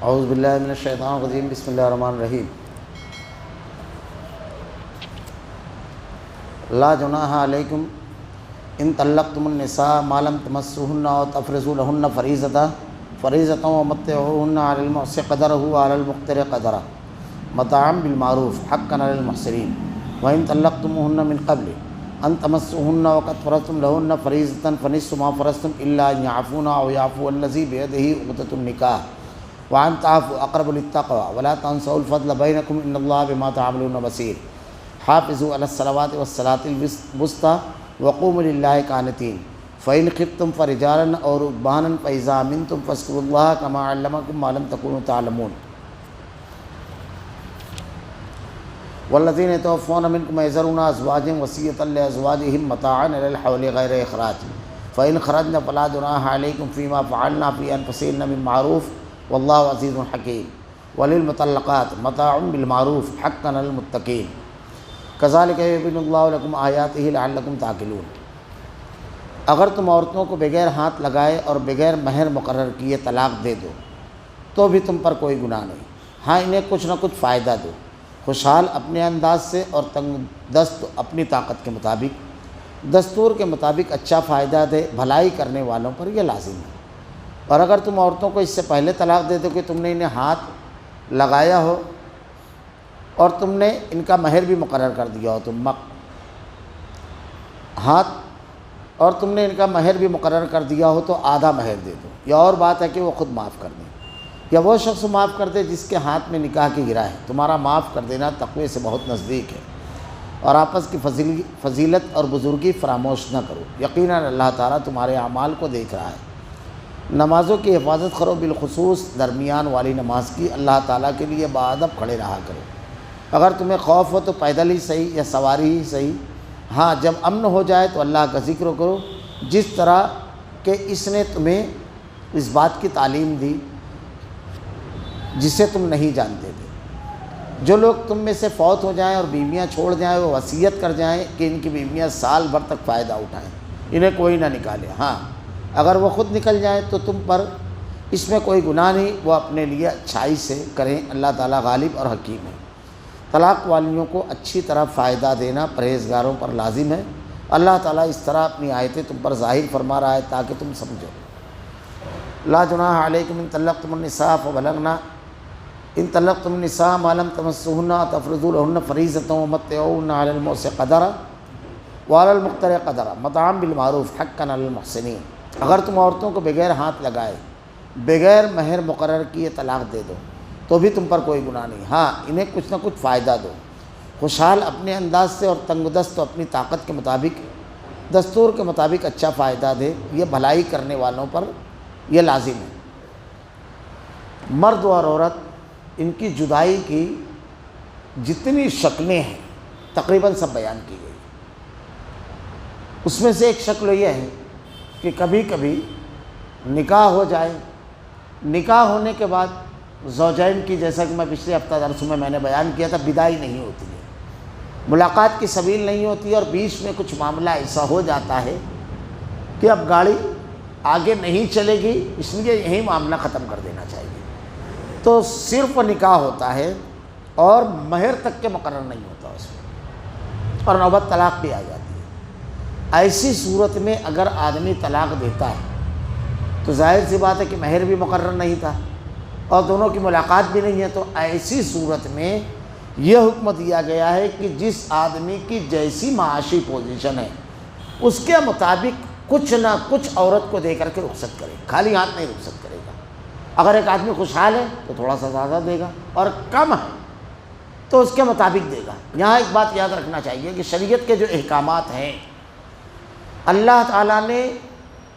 اعوذ باللہ من الشیطان الرجیم بسم اللہ الرحمن الرحیم لا جناح علیکم ان طلقتم النساء ما لم تمسوهن او تفرضوا لهن فریضۃ ومتعوهن علی المحسن قدرہ وعلی المقتر قدرہ متاعا بالمعروف حقا علی المحسنین وان طلقتموهن من قبل ان تمسوهن وقد فرضتم لهن فریضۃ فنصف ما فرضتم الا ان يعفون او يعفو الذي بيده عقدة النکاح وان تعفوا اقرب للتقوى ولا تنسوا الفضل بینکم ان اللہ بما تعملون بصیر حافظوا علی الصلوات والصلاة الوسطى وقوموا للہ قانتین فإن خفتم فرجالا اور رکبانا فإذا أمنتم فاذكروا الله كما علمكم ما لم تكونوا تعلمون والذين يتوفون منكم ويذرون أزواجا وصية لأزواجهم متاعا إلى الحول غير إخراج فإن خرجن فلا جناح عليكم فيما فعلن في أنفسهن من معروف والله عزيز حكيم وللمطلقات متاع بالمعروف حقا على المتقين كذلك يبين الله لكم آياته لعلكم تعقلون۔ اگر تم عورتوں کو بغیر ہاتھ لگائے اور بغیر مہر مقرر کیے طلاق دے دو تو بھی تم پر کوئی گناہ نہیں، ہاں انہیں کچھ نہ کچھ فائدہ دو، خوشحال اپنے انداز سے اور تنگ دست اپنی طاقت کے مطابق، دستور کے مطابق اچھا فائدہ دے، بھلائی کرنے والوں پر یہ لازم ہے۔ اور اگر تم عورتوں کو اس سے پہلے طلاق دے دو کہ تم نے انہیں ہاتھ لگایا ہو اور تم نے ان کا مہر بھی مقرر کر دیا ہو، تم نے ان کا مہر بھی مقرر کر دیا ہو تو آدھا مہر دے دو، یا اور بات ہے کہ وہ خود معاف کر دیں، یا وہ شخص معاف کر دے جس کے ہاتھ میں نکاح کی گرہ ہے، تمہارا معاف کر دینا تقوی سے بہت نزدیک ہے، اور آپس کی فضیلت اور بزرگی فراموش نہ کرو، یقیناً اللہ تعالیٰ تمہارے اعمال کو دیکھ رہا ہے۔ نمازوں کی حفاظت کرو، بالخصوص درمیان والی نماز کی، اللہ تعالیٰ کے لیے باادب کھڑے رہا کرو۔ اگر تمہیں خوف ہو تو پیدل ہی صحیح یا سواری ہی صحیح، ہاں جب امن ہو جائے تو اللہ کا ذکر کرو جس طرح کہ اس نے تمہیں اس بات کی تعلیم دی جسے تم نہیں جانتے تھے۔ جو لوگ تم میں سے فوت ہو جائیں اور بیویاں چھوڑ جائیں وہ وصیت کر جائیں کہ ان کی بیویاں سال بھر تک فائدہ اٹھائیں، انہیں کوئی نہ نکالے، ہاں اگر وہ خود نکل جائیں تو تم پر اس میں کوئی گناہ نہیں، وہ اپنے لیے اچھائی سے کریں، اللہ تعالیٰ غالب اور حکیم ہے۔ طلاق والیوں کو اچھی طرح فائدہ دینا پرہیزگاروں پر لازم ہے، اللہ تعالیٰ اس طرح اپنی آیتیں تم پر ظاہر فرما رہا ہے تاکہ تم سمجھو۔ لا جناح علیکم ان طلقتم النساء فبلغن ان طلقتم النساء ما لم تمسوهن تفرضوا لهن فریضۃ ومتعوهن علی الموسع قدرہ وعلی المقتر قدرہ متاعا بالمعروف حقا علی المحسنین۔ اگر تم عورتوں کو بغیر ہاتھ لگائے بغیر مہر مقرر کیے طلاق دے دو تو بھی تم پر کوئی گناہ نہیں، ہاں انہیں کچھ نہ کچھ فائدہ دو، خوشحال اپنے انداز سے اور تنگ دست اپنی طاقت کے مطابق، دستور کے مطابق اچھا فائدہ دے، یہ بھلائی کرنے والوں پر یہ لازم ہے۔ مرد اور عورت ان کی جدائی کی جتنی شکلیں ہیں تقریباً سب بیان کی گئی، اس میں سے ایک شکل یہ ہے کہ کبھی کبھی نکاح ہو جائے، نکاح ہونے کے بعد زوجین کی، جیسا کہ میں پچھلے ہفتہ درس میں نے بیان کیا تھا، بدائی نہیں ہوتی ہے، ملاقات کی سبیل نہیں ہوتی، اور بیچ میں کچھ معاملہ ایسا ہو جاتا ہے کہ اب گاڑی آگے نہیں چلے گی، اس لیے یہی معاملہ ختم کر دینا چاہیے، تو صرف نکاح ہوتا ہے اور مہر تک کے مقرر نہیں ہوتا اس میں، اور نوبت طلاق بھی آ جاتی ہے۔ ایسی صورت میں اگر آدمی طلاق دیتا ہے تو ظاہر سی بات ہے کہ مہر بھی مقرر نہیں تھا اور دونوں کی ملاقات بھی نہیں ہے، تو ایسی صورت میں یہ حکم دیا گیا ہے کہ جس آدمی کی جیسی معاشی پوزیشن ہے اس کے مطابق کچھ نہ کچھ عورت کو دے کر کے رخصت کرے، خالی ہاتھ نہیں رخصت کرے گا۔ اگر ایک آدمی خوشحال ہے تو تھوڑا سا زیادہ دے گا، اور کم ہے تو اس کے مطابق دے گا۔ یہاں ایک بات یاد رکھنا چاہیے کہ شریعت کے جو احکامات ہیں، اللہ تعالیٰ نے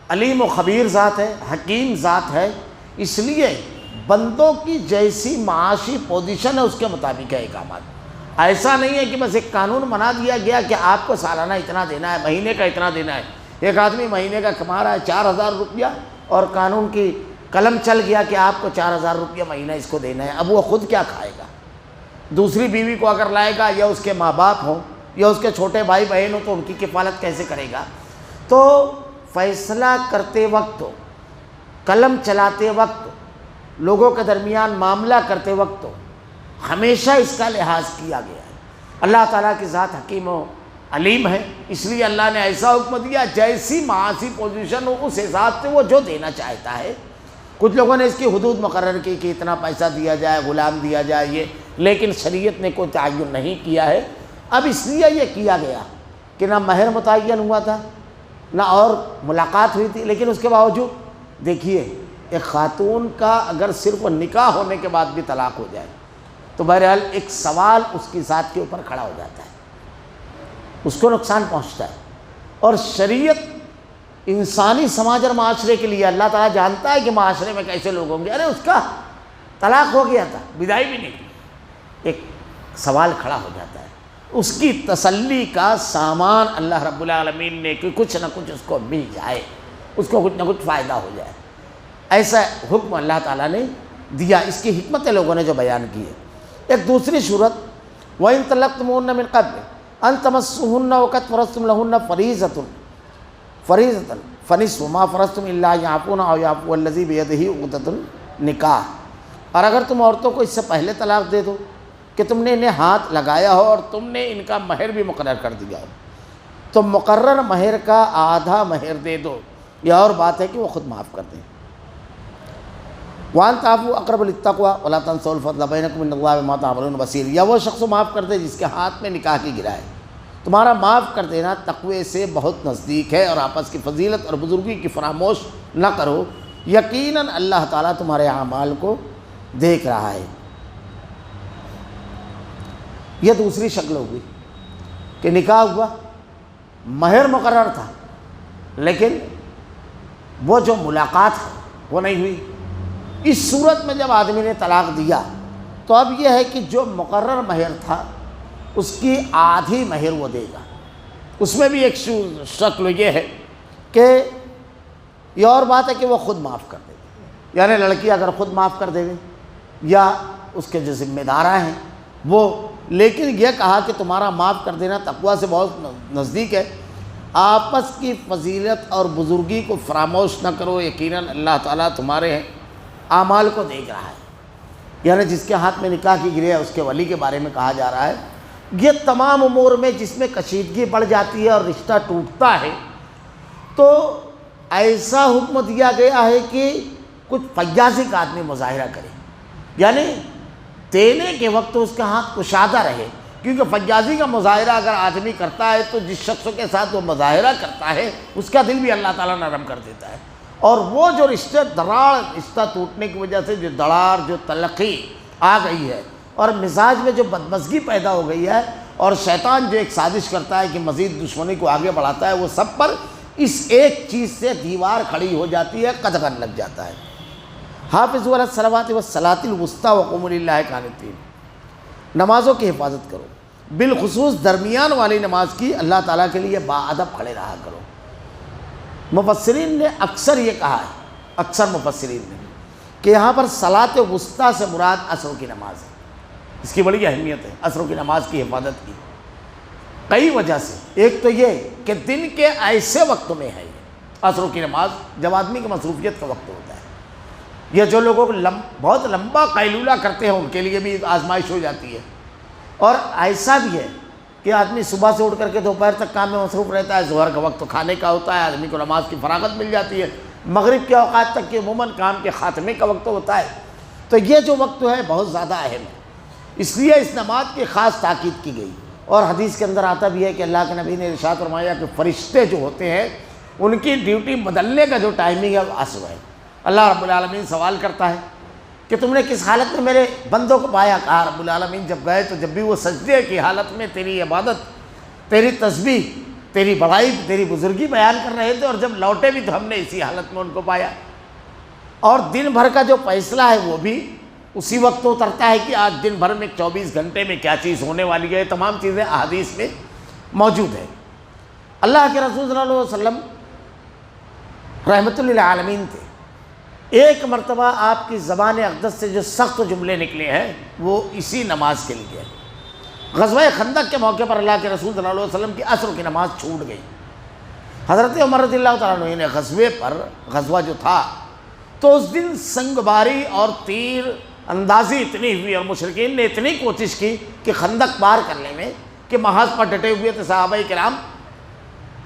علیم و خبیر ذات ہے، حکیم ذات ہے، اس لیے بندوں کی جیسی معاشی پوزیشن ہے اس کے مطابق ہے احکامات۔ ایسا نہیں ہے کہ بس ایک قانون بنا دیا گیا کہ آپ کو سالانہ اتنا دینا ہے، مہینے کا اتنا دینا ہے۔ ایک آدمی مہینے کا کما رہا ہے 4000 روپیہ، اور قانون کی قلم چل گیا کہ آپ کو 4000 روپیہ مہینہ اس کو دینا ہے، اب وہ خود کیا کھائے گا؟ دوسری بیوی کو اگر لائے گا، یا اس کے ماں باپ ہوں یا اس کے چھوٹے بھائی بہن ہوں، تو ان کی کفالت کیسے کرے گا؟ تو فیصلہ کرتے وقت، قلم چلاتے وقت لوگوں کے درمیان معاملہ کرتے وقت تو ہمیشہ اس کا لحاظ کیا گیا ہے۔ اللہ تعالیٰ کی ذات حکیم و علیم ہے، اس لیے اللہ نے ایسا حکم دیا جیسی معاشی پوزیشن ہو اس حساب سے وہ جو دینا چاہتا ہے۔ کچھ لوگوں نے اس کی حدود مقرر کی کہ اتنا پیسہ دیا جائے، غلام دیا جائے، یہ، لیکن شریعت نے کوئی تعین نہیں کیا ہے۔ اب اس لیے یہ کیا گیا کہ نہ مہر متعین ہوا تھا نہ اور ملاقات ہوئی تھی، لیکن اس کے باوجود دیکھیے ایک خاتون کا اگر صرف نکاح ہونے کے بعد بھی طلاق ہو جائے تو بہرحال ایک سوال اس کی ذات کے اوپر کھڑا ہو جاتا ہے، اس کو نقصان پہنچتا ہے۔ اور شریعت انسانی سماج اور معاشرے کے لیے، اللہ تعالیٰ جانتا ہے کہ معاشرے میں کیسے لوگ ہوں گے، ارے اس کا طلاق ہو گیا تھا، بدائی بھی نہیں کی، ایک سوال کھڑا ہو جاتا ہے۔ اس کی تسلی کا سامان اللہ رب العالمین نے کہ کچھ نہ کچھ اس کو مل جائے، اس کو کچھ نہ کچھ فائدہ ہو جائے، ایسا حکم اللہ تعالیٰ نے دیا۔ اس کی حکمت لوگوں نے جو بیان کی ہے۔ ایک دوسری صورت وَإِن طَلَّقْتُمُوهُنَّ مِن قَبْلِ أَن تَمَسُّوهُنَّ وَقَدْ فَرَضْتُمْ لَهُنَّ فَرِيضَةً فَنِصْفُ مَا فَرَضْتُمْ إِلَّا أَن يَعْفُونَ أَوْ يَعْفُوَ الَّذِي بِيَدِهِ عُقْدَةُ النِّكَاحِ، اور اگر تم عورتوں کو اس سے پہلے طلاق دے دو کہ تم نے انہیں ہاتھ لگایا ہو اور تم نے ان کا مہر بھی مقرر کر دیا ہو تو مقرر مہر کا آدھا مہر دے دو، یہ اور بات ہے کہ وہ خود معاف کر دیں۔ وَأَن تَعْفُوا أَقْرَبُ لِلتَّقْوَىٰ وَلَا تَنسَوُا الْفَضْلَ بَيْنَكُمْ إِنَّ اللَّهَ بِمَا تَعْمَلُونَ بَصِيرٌ، یا وہ شخص معاف کر دے جس کے ہاتھ میں نکاح کی گرہ ہے۔ تمہارا معاف کر دینا تقوی سے بہت نزدیک ہے، اور آپس کی فضیلت اور بزرگی کی فراموش نہ کرو، یقیناً اللہ تعالیٰ تمہارے اعمال کو دیکھ رہا ہے۔ یہ دوسری شکل ہوگی کہ نکاح ہوا، مہر مقرر تھا، لیکن وہ جو ملاقات ہے وہ نہیں ہوئی۔ اس صورت میں جب آدمی نے طلاق دیا تو اب یہ ہے کہ جو مقرر مہر تھا اس کی آدھی مہر وہ دے گا۔ اس میں بھی ایک شکل یہ ہے کہ یہ اور بات ہے کہ وہ خود معاف کر دے گی، یعنی لڑکی اگر خود معاف کر دے گی یا اس کے جو ذمہ دارہ ہیں وہ، لیکن یہ کہا کہ تمہارا معاف کر دینا تقویٰ سے بہت نزدیک ہے، آپس کی فضیلت اور بزرگی کو فراموش نہ کرو، یقیناً اللہ تعالیٰ تمہارے اعمال کو دیکھ رہا ہے۔ یعنی جس کے ہاتھ میں نکاح کی گرہ ہے اس کے ولی کے بارے میں کہا جا رہا ہے۔ یہ تمام امور میں جس میں کشیدگی بڑھ جاتی ہے اور رشتہ ٹوٹتا ہے تو ایسا حکم دیا گیا ہے کہ کچھ فیاضی کا آدمی مظاہرہ کرے، یعنی دینے کے وقت اس کا ہاتھ کشادہ رہے، کیونکہ فیاضی کا مظاہرہ اگر آدمی کرتا ہے تو جس شخص کے ساتھ وہ مظاہرہ کرتا ہے اس کا دل بھی اللہ تعالیٰ نرم کر دیتا ہے، اور وہ جو رشتہ ٹوٹنے کی وجہ سے جو دراڑ، جو تلخی آ گئی ہے اور مزاج میں جو بدمزگی پیدا ہو گئی ہے، اور شیطان جو ایک سازش کرتا ہے کہ مزید دشمنی کو آگے بڑھاتا ہے، وہ سب پر اس ایک چیز سے دیوار کھڑی ہو جاتی ہے، قدغن لگ جاتا ہے۔ حافظوا علی الصلوات والصلاۃ الوسطیٰ وقوموا للہ قانتین، نمازوں کی حفاظت کرو، بالخصوص درمیان والی نماز کی اللہ تعالیٰ کے لیے باادب کھڑے رہا کرو۔ مفسرین نے اکثر یہ کہا ہے، اکثر مفسرین نے، کہ یہاں پر صلاۃ وسطیٰ سے مراد عصر کی نماز ہے۔ اس کی بڑی اہمیت ہے عصر کی نماز کی حفاظت کی، کئی وجہ سے۔ ایک تو یہ کہ دن کے ایسے وقت میں ہے یہ عصر کی نماز جب آدمی کی مصروفیت کا وقت ہوتا ہے، یہ جو لوگوں کو بہت لمبا قیلولہ کرتے ہیں ان کے لیے بھی آزمائش ہو جاتی ہے، اور ایسا بھی ہے کہ آدمی صبح سے اٹھ کر کے دوپہر تک کام میں مصروف رہتا ہے، ظہر کا وقت تو کھانے کا ہوتا ہے، آدمی کو نماز کی فراغت مل جاتی ہے، مغرب کے اوقات تک کہ عموماً کام کے خاتمے کا وقت ہوتا ہے، تو یہ جو وقت ہے بہت زیادہ اہم ہے، اس لیے اس نماز کی خاص تاکید کی گئی۔ اور حدیث کے اندر آتا بھی ہے کہ اللہ کے نبی نے ارشاد فرمایا کہ فرشتے جو ہوتے ہیں ان کی ڈیوٹی بدلنے کا جو ٹائمنگ ہے وہ عصر ہے۔ اللہ رب العالمین سوال کرتا ہے کہ تم نے کس حالت میں میرے بندوں کو پایا؟ کہا رب العالمین جب گئے تو جب بھی وہ سجدے کی حالت میں تیری عبادت، تیری تسبیح، تیری بڑائی، تیری بزرگی بیان کر رہے تھے، اور جب لوٹے بھی تو ہم نے اسی حالت میں ان کو پایا۔ اور دن بھر کا جو فیصلہ ہے وہ بھی اسی وقت اترتا ہے کہ آج دن بھر میں 24 گھنٹے میں کیا چیز ہونے والی ہے، تمام چیزیں احادیث میں موجود ہیں۔ اللہ کے رسول صلی اللہ علیہ وسلم رحمت للعالمین تھے، ایک مرتبہ آپ کی زبان اقدس سے جو سخت جملے نکلے ہیں وہ اسی نماز کے لیے۔ غزوہ خندق کے موقع پر اللہ کے رسول صلی اللہ علیہ وسلم کی عصر کی نماز چھوٹ گئی۔ حضرت عمر رضی اللہ تعالیٰ عنہ نے غزوے پر، غزوہ جو تھا تو اس دن سنگ باری اور تیر اندازی اتنی ہوئی اور مشرکین نے اتنی کوشش کی کہ خندق پار کرنے میں کہ محاذ پر ڈٹے ہوئے تھے صحابہ کرام،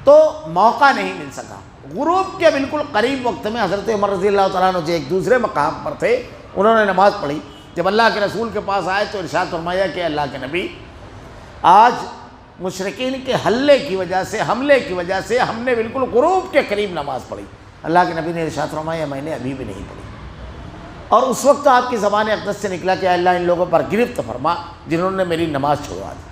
تو موقع نہیں مل سکا۔ غروب کے بالکل قریب وقت میں حضرت عمر رضی اللہ تعالیٰ عنہ جو ایک دوسرے مقام پر تھے، انہوں نے نماز پڑھی۔ جب اللہ کے رسول کے پاس آئے تو ارشاد فرمایا کہ اللہ کے نبی، آج مشرکین کے حملے کی وجہ سے ہم نے بالکل غروب کے قریب نماز پڑھی۔ اللہ کے نبی نے ارشاد فرمایا میں نے ابھی بھی نہیں پڑھی۔ اور اس وقت آپ کی زبان اقدس سے نکلا کہ اللہ ان لوگوں پر گرفت فرما جنہوں نے میری نماز چھوڑوا دی۔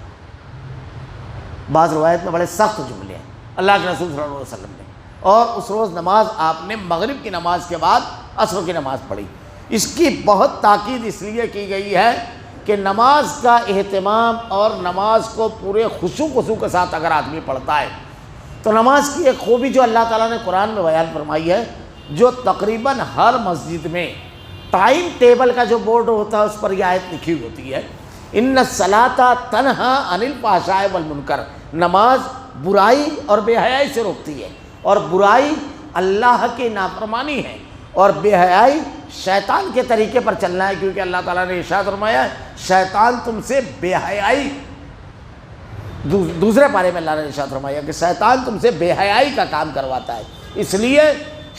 بعض روایت میں بڑے سخت جملے ہیں اللہ کے رسول صلی اللہ علیہ وسلم نے، اور اس روز نماز آپ نے مغرب کی نماز کے بعد عصر کی نماز پڑھی۔ اس کی بہت تاکید اس لیے کی گئی ہے کہ نماز کا اہتمام اور نماز کو پورے خشوع کے ساتھ اگر آدمی پڑھتا ہے تو نماز کی ایک خوبی جو اللہ تعالیٰ نے قرآن میں بیان فرمائی ہے، جو تقریباً ہر مسجد میں ٹائم ٹیبل کا جو بورڈ ہوتا ہے اس پر یہ آیت لکھی ہوتی ہے، ان الصلاۃ تنہا عن الفحشاء والمنکر، نماز برائی اور بے حیائی سے روکتی ہے، اور برائی اللہ کی نافرمانی ہے اور بے حیائی شیطان کے طریقے پر چلنا ہے، کیونکہ اللہ تعالیٰ نے ارشاد فرمایا ہے شیطان تم سے بے حیائی، دوسرے پارے میں اللہ نے ارشاد فرمایا کہ شیطان تم سے بے حیائی کا کام کرواتا ہے۔ اس لیے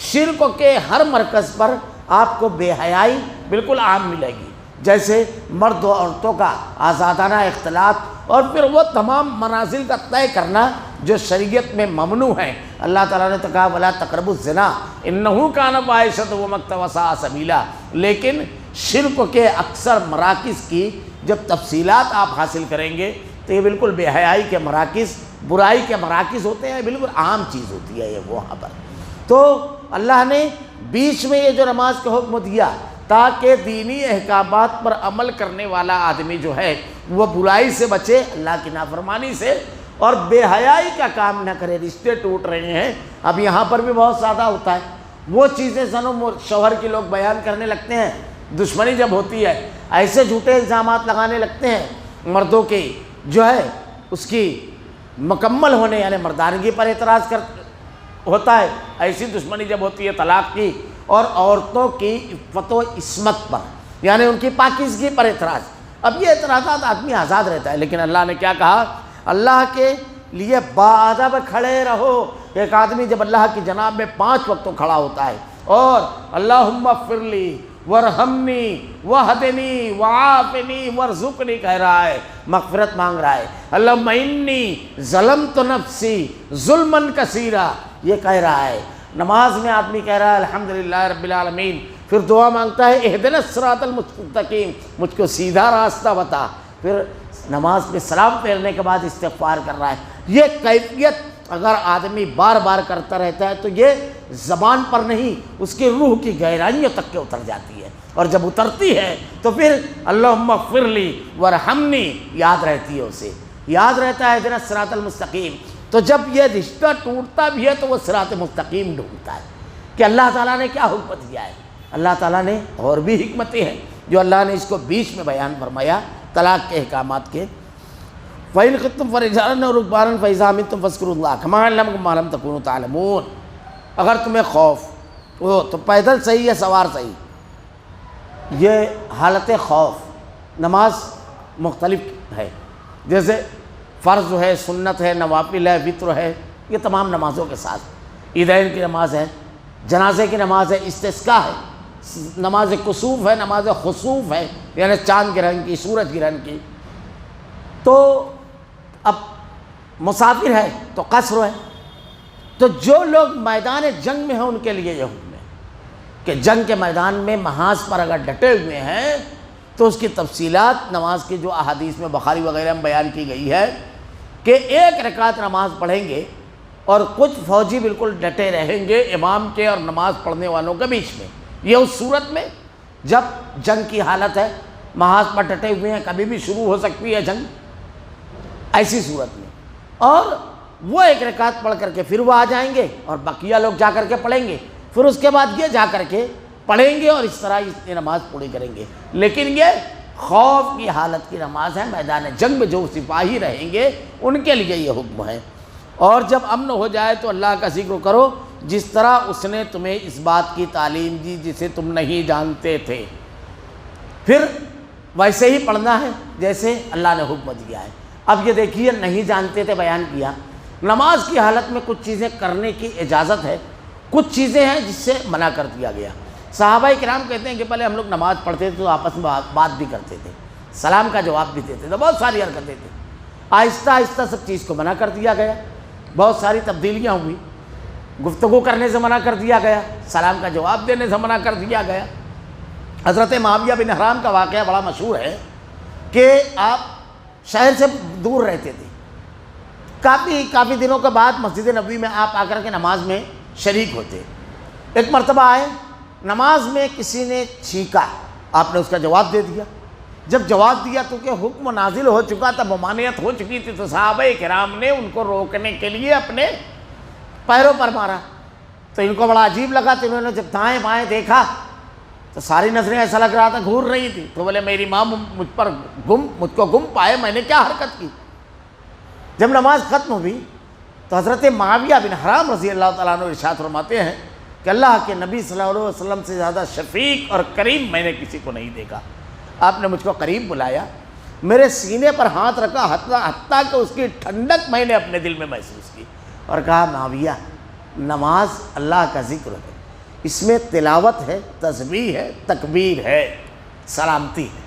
شرک کے ہر مرکز پر آپ کو بے حیائی بالکل عام ملے گی، جیسے مرد و عورتوں کا آزادانہ اختلاط اور پھر وہ تمام منازل کا طے کرنا جو شریعت میں ممنوع ہے۔ اللہ تعالیٰ نے تو کہا وَلَا تَقْرَبُوا الزِّنَا إِنَّهُ كَانَ فَاحِشَةً وَمَقْتًا وَسَاءَ سَبِيلًا، لیکن شرک کے اکثر مراکز کی جب تفصیلات آپ حاصل کریں گے تو یہ بالکل بے حیائی کے مراکز، برائی کے مراکز ہوتے ہیں، بالکل عام چیز ہوتی ہے یہ وہاں پر۔ تو اللہ نے بیچ میں یہ جو نماز کا حکم دیا تاکہ دینی احکامات پر عمل کرنے والا آدمی جو ہے وہ برائی سے بچے، اللہ کی نافرمانی سے، اور بے حیائی کا کام نہ کرے۔ رشتے ٹوٹ رہے ہیں، اب یہاں پر بھی بہت زیادہ ہوتا ہے، وہ چیزیں زنوں شوہر کی لوگ بیان کرنے لگتے ہیں، دشمنی جب ہوتی ہے ایسے جھوٹے الزامات لگانے لگتے ہیں مردوں کی جو ہے اس کی مکمل ہونے یعنی مردانگی پر اعتراض ہوتا ہے، ایسی دشمنی جب ہوتی ہے طلاق کی، اور عورتوں کی عفت و عصمت پر یعنی ان کی پاکیزگی پر اعتراض۔ اب یہ اعتراضات آدمی آزاد رہتا ہے، لیکن اللہ نے کیا کہا؟ اللہ کے لیے باادب کھڑے رہو۔ ایک آدمی جب اللہ کی جناب میں 5 وقتوں کھڑا ہوتا ہے اور اللہم اغفر لی ورحمنی وہدنی وعافنی ورزقنی کہہ رہا ہے، مغفرت مانگ رہا ہے، اللہم انی ظلمت نفسی ظلما کثیرا یہ کہہ رہا ہے، نماز میں آدمی کہہ رہا ہے الحمدللہ رب العالمین، پھر دعا مانگتا ہے اہدنا الصراط المستقیم، مجھ کو سیدھا راستہ بتا، پھر نماز میں سلام پھیرنے کے بعد استغفار کر رہا ہے۔ یہ کیفیت اگر آدمی بار بار کرتا رہتا ہے تو یہ زبان پر نہیں، اس کی روح کی گہرائیوں تک کے اتر جاتی ہے، اور جب اترتی ہے تو پھر اللہم اغفر لی ورحمنی یاد رہتی ہے، اسے یاد رہتا ہے اہدنا الصراط المستقیم۔ تو جب یہ رشتہ ٹوٹتا بھی ہے تو وہ صراط مستقیم ڈھونڈتا ہے کہ اللہ تعالیٰ نے کیا حکم دیا ہے۔ اللہ تعالیٰ نے اور بھی حکمتیں ہیں جو اللہ نے اس کو بیچ میں بیان فرمایا طلاق کے احکامات کے۔ فَإِنْ خِفْتُمْ فَرِجَالًا أَوْ رُكْبَانًا فَإِذَا أَمِنْتُمْ فَاذْكُرُوا اللَّهَ كَمَا عَلَّمَكُم مَّا لَمْ تَكُونُوا تَعْلَمُونَ۔ اگر تمہیں خوف ہو تو پیدل صحیح یا سوار صحیح، یہ حالت خوف نماز مختلف ہے، جیسے فرض ہے، سنت ہے، نوافل ہے، وتر ہے، یہ تمام نمازوں کے ساتھ، عیدین کی نماز ہے، جنازے کی نماز ہے، استسقاء ہے، نماز کسوف ہے، نماز خسوف ہے یعنی چاند گرہن کی، سورج گرہن کی۔ تو اب مسافر ہے تو قصر ہے، تو جو لوگ میدان جنگ میں ہیں ان کے لیے یہ حکم ہے کہ جنگ کے میدان میں محاذ پر اگر ڈٹے ہوئے ہیں تو اس کی تفصیلات نماز کی جو احادیث میں بخاری وغیرہ میں بیان کی گئی ہے کہ 1 رکعت نماز پڑھیں گے اور کچھ فوجی بالکل ڈٹے رہیں گے امام کے اور نماز پڑھنے والوں کے بیچ میں، یہ اس صورت میں جب جنگ کی حالت ہے، محاذ پر ڈٹے ہوئے ہیں، کبھی بھی شروع ہو سکتی ہے جنگ، ایسی صورت میں، اور وہ 1 رکعت پڑھ کر کے پھر وہ آ جائیں گے اور بقیہ لوگ جا کر کے پڑھیں گے، پھر اس کے بعد یہ جا کر کے پڑھیں گے اور اس طرح یہ نماز پوری کریں گے۔ لیکن یہ خوف کی حالت کی نماز ہے، میدان جنگ میں جو سپاہی رہیں گے ان کے لیے یہ حکم ہے۔ اور جب امن ہو جائے تو اللہ کا ذکر کرو، جس طرح اس نے تمہیں اس بات کی تعلیم دی جسے تم نہیں جانتے تھے، پھر ویسے ہی پڑھنا ہے جیسے اللہ نے حکم دیا ہے۔ اب یہ دیکھیے، نہیں جانتے تھے بیان کیا، نماز کی حالت میں کچھ چیزیں کرنے کی اجازت ہے، کچھ چیزیں ہیں جس سے منع کر دیا گیا۔ صحابہ کرام کہتے ہیں کہ پہلے ہم لوگ نماز پڑھتے تھے تو آپس میں بات بھی کرتے تھے، سلام کا جواب بھی دیتے تھے، بہت ساری حرکتیں تھیں۔ آہستہ آہستہ سب چیز کو منع کر دیا گیا، بہت ساری تبدیلیاں ہوئی، گفتگو کرنے سے منع کر دیا گیا، سلام کا جواب دینے سے منع کر دیا گیا۔ حضرت معاویہ بن حرام کا واقعہ بڑا مشہور ہے کہ آپ شہر سے دور رہتے تھے، کافی دنوں کے بعد مسجد نبوی میں آپ آ کر کے نماز میں شریک ہوتے۔ ایک مرتبہ آئے، نماز میں کسی نے چھینکا، آپ نے اس کا جواب دے دیا۔ جب جواب دیا تو کہ حکم نازل ہو چکا تھا، ممانعت ہو چکی تھی، تو صحابہ کرام نے ان کو روکنے کے لیے اپنے پیروں پر مارا۔ تو ان کو بڑا عجیب لگا، تو انہوں نے جب دائیں بائیں دیکھا تو ساری نظریں ایسا لگ رہا تھا گھور رہی تھی۔ تو بولے میری ماں مجھ کو گم پائے، میں نے کیا حرکت کی؟ جب نماز ختم ہوئی تو حضرت معاویہ بن حرام رضی اللہ تعالیٰ عنہ ارشاد فرماتے ہیں کہ اللہ کے نبی صلی اللہ علیہ وسلم سے زیادہ شفیق اور کریم میں نے کسی کو نہیں دیکھا۔ آپ نے مجھ کو قریب بلایا، میرے سینے پر ہاتھ رکھا، حتیٰ کہ اس کی ٹھنڈک میں نے اپنے دل میں محسوس کی، اور کہا معاویہ، نماز اللہ کا ذکر ہے، اس میں تلاوت ہے، تسبیح ہے، تکبیر ہے، سلامتی ہے،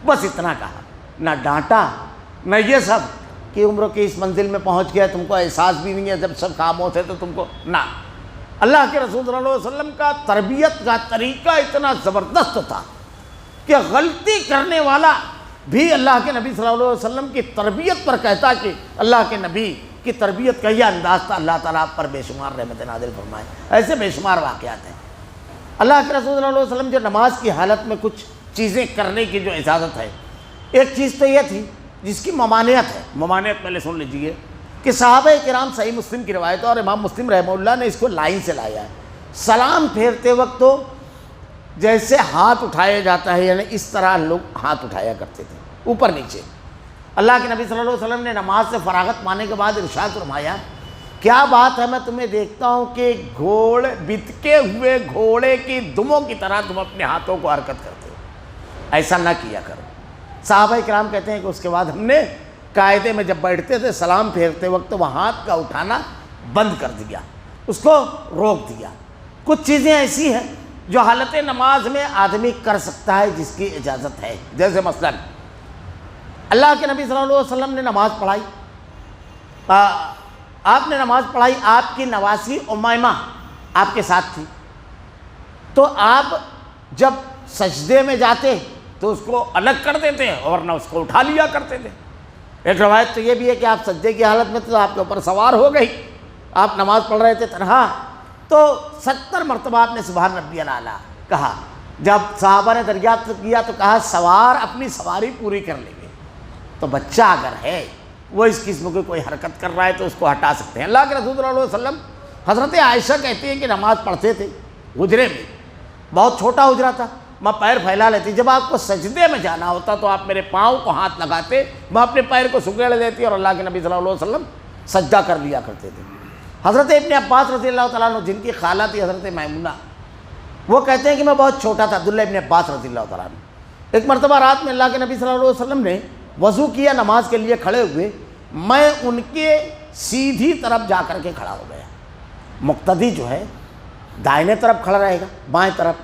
بس اتنا کہا، نہ ڈانٹا نہ یہ سب کہ عمر کی اس منزل میں پہنچ گیا، تم کو احساس بھی نہیں ہے جب سب خاموش ہے تو تم کو نہ۔ اللہ کے رسول صلی اللہ علیہ وسلم کا تربیت کا طریقہ اتنا زبردست تھا کہ غلطی کرنے والا بھی اللہ کے نبی صلی اللہ علیہ وسلم کی تربیت پر کہتا کہ اللہ کے نبی کی تربیت کا یہ انداز تھا، اللہ تعالیٰ آپ پر بے شمار رحمت نازل فرمائے۔ ایسے بے شمار واقعات ہیں۔ اللہ کے رسول صلی اللہ علیہ وسلم جو نماز کی حالت میں کچھ چیزیں کرنے کی جو اجازت ہے، ایک چیز تو یہ تھی جس کی ممانعت ہے، ممانعت پہلے سن لیجئے کہ صحابہ کرام، صحیح مسلم کی روایت ہے اور امام مسلم رحمہ اللہ نے اس کو لائن سے لایا ہے، سلام پھیرتے وقت تو جیسے ہاتھ اٹھایا جاتا ہے، یعنی اس طرح لوگ ہاتھ اٹھایا کرتے تھے اوپر نیچے۔ اللہ کے نبی صلی اللہ علیہ وسلم نے نماز سے فراغت پانے کے بعد ارشاد فرمایا، کیا بات ہے، میں تمہیں دیکھتا ہوں کہ بتکے ہوئے گھوڑے کی دموں کی طرح تم اپنے ہاتھوں کو حرکت کرتے ہو، ایسا نہ کیا کرو۔ صحابہ کرام کہتے ہیں کہ اس کے بعد ہم نے قاعدے میں جب بیٹھتے تھے سلام پھیرتے وقت وہ ہاتھ کا اٹھانا بند کر دیا، اس کو روک دیا۔ کچھ چیزیں ایسی ہیں جو حالت نماز میں آدمی کر سکتا ہے جس کی اجازت ہے، جیسے مثلا اللہ کے نبی صلی اللہ علیہ وسلم نے نماز پڑھائی، آپ نے نماز پڑھائی، آپ کی نواسی امیمہ آپ کے ساتھ تھی، تو آپ جب سجدے میں جاتے تو اس کو الگ کر دیتے اور نہ اس کو اٹھا لیا کرتے تھے۔ ایک روایت تو یہ بھی ہے کہ آپ سجدے کی حالت میں تو آپ کے اوپر سوار ہو گئی، آپ نماز پڑھ رہے تھے تنہا، تو 70 مرتبہ آپ نے سبحان ربی الاعلیٰ کہا۔ جب صحابہ نے دریافت کیا تو کہا سوار اپنی سواری پوری کر لیں گے، تو بچہ اگر ہے وہ اس قسم کی کوئی حرکت کر رہا ہے تو اس کو ہٹا سکتے ہیں۔ اللہ کے رسول صلی اللہ علیہ وسلم، حضرت عائشہ کہتی ہیں کہ نماز پڑھتے تھے حجرے میں، بہت چھوٹا حجرہ تھا، میں پیر پھیلا لیتی، جب آپ کو سجدے میں جانا ہوتا تو آپ میرے پاؤں کو ہاتھ لگاتے، میں اپنے پیر کو سکیڑ دیتی اور اللہ کے نبی صلی اللہ علیہ وسلم سجدہ کر لیا کرتے تھے۔ حضرت ابن عباس رضی اللہ تعالیٰ عنہ، جن کی خالہ تھی حضرت میمونہ، وہ کہتے ہیں کہ میں بہت چھوٹا تھا، عبداللہ ابن عباس رضی اللہ تعالیٰ عنہ، ایک مرتبہ رات میں اللہ کے نبی صلی اللہ علیہ وسلم نے وضو کیا، نماز کے لیے کھڑے ہوئے، میں ان کے سیدھی طرف جا کر کے کھڑا ہو گیا۔ مقتدی جو ہے دائیں طرف کھڑا رہے گا، بائیں طرف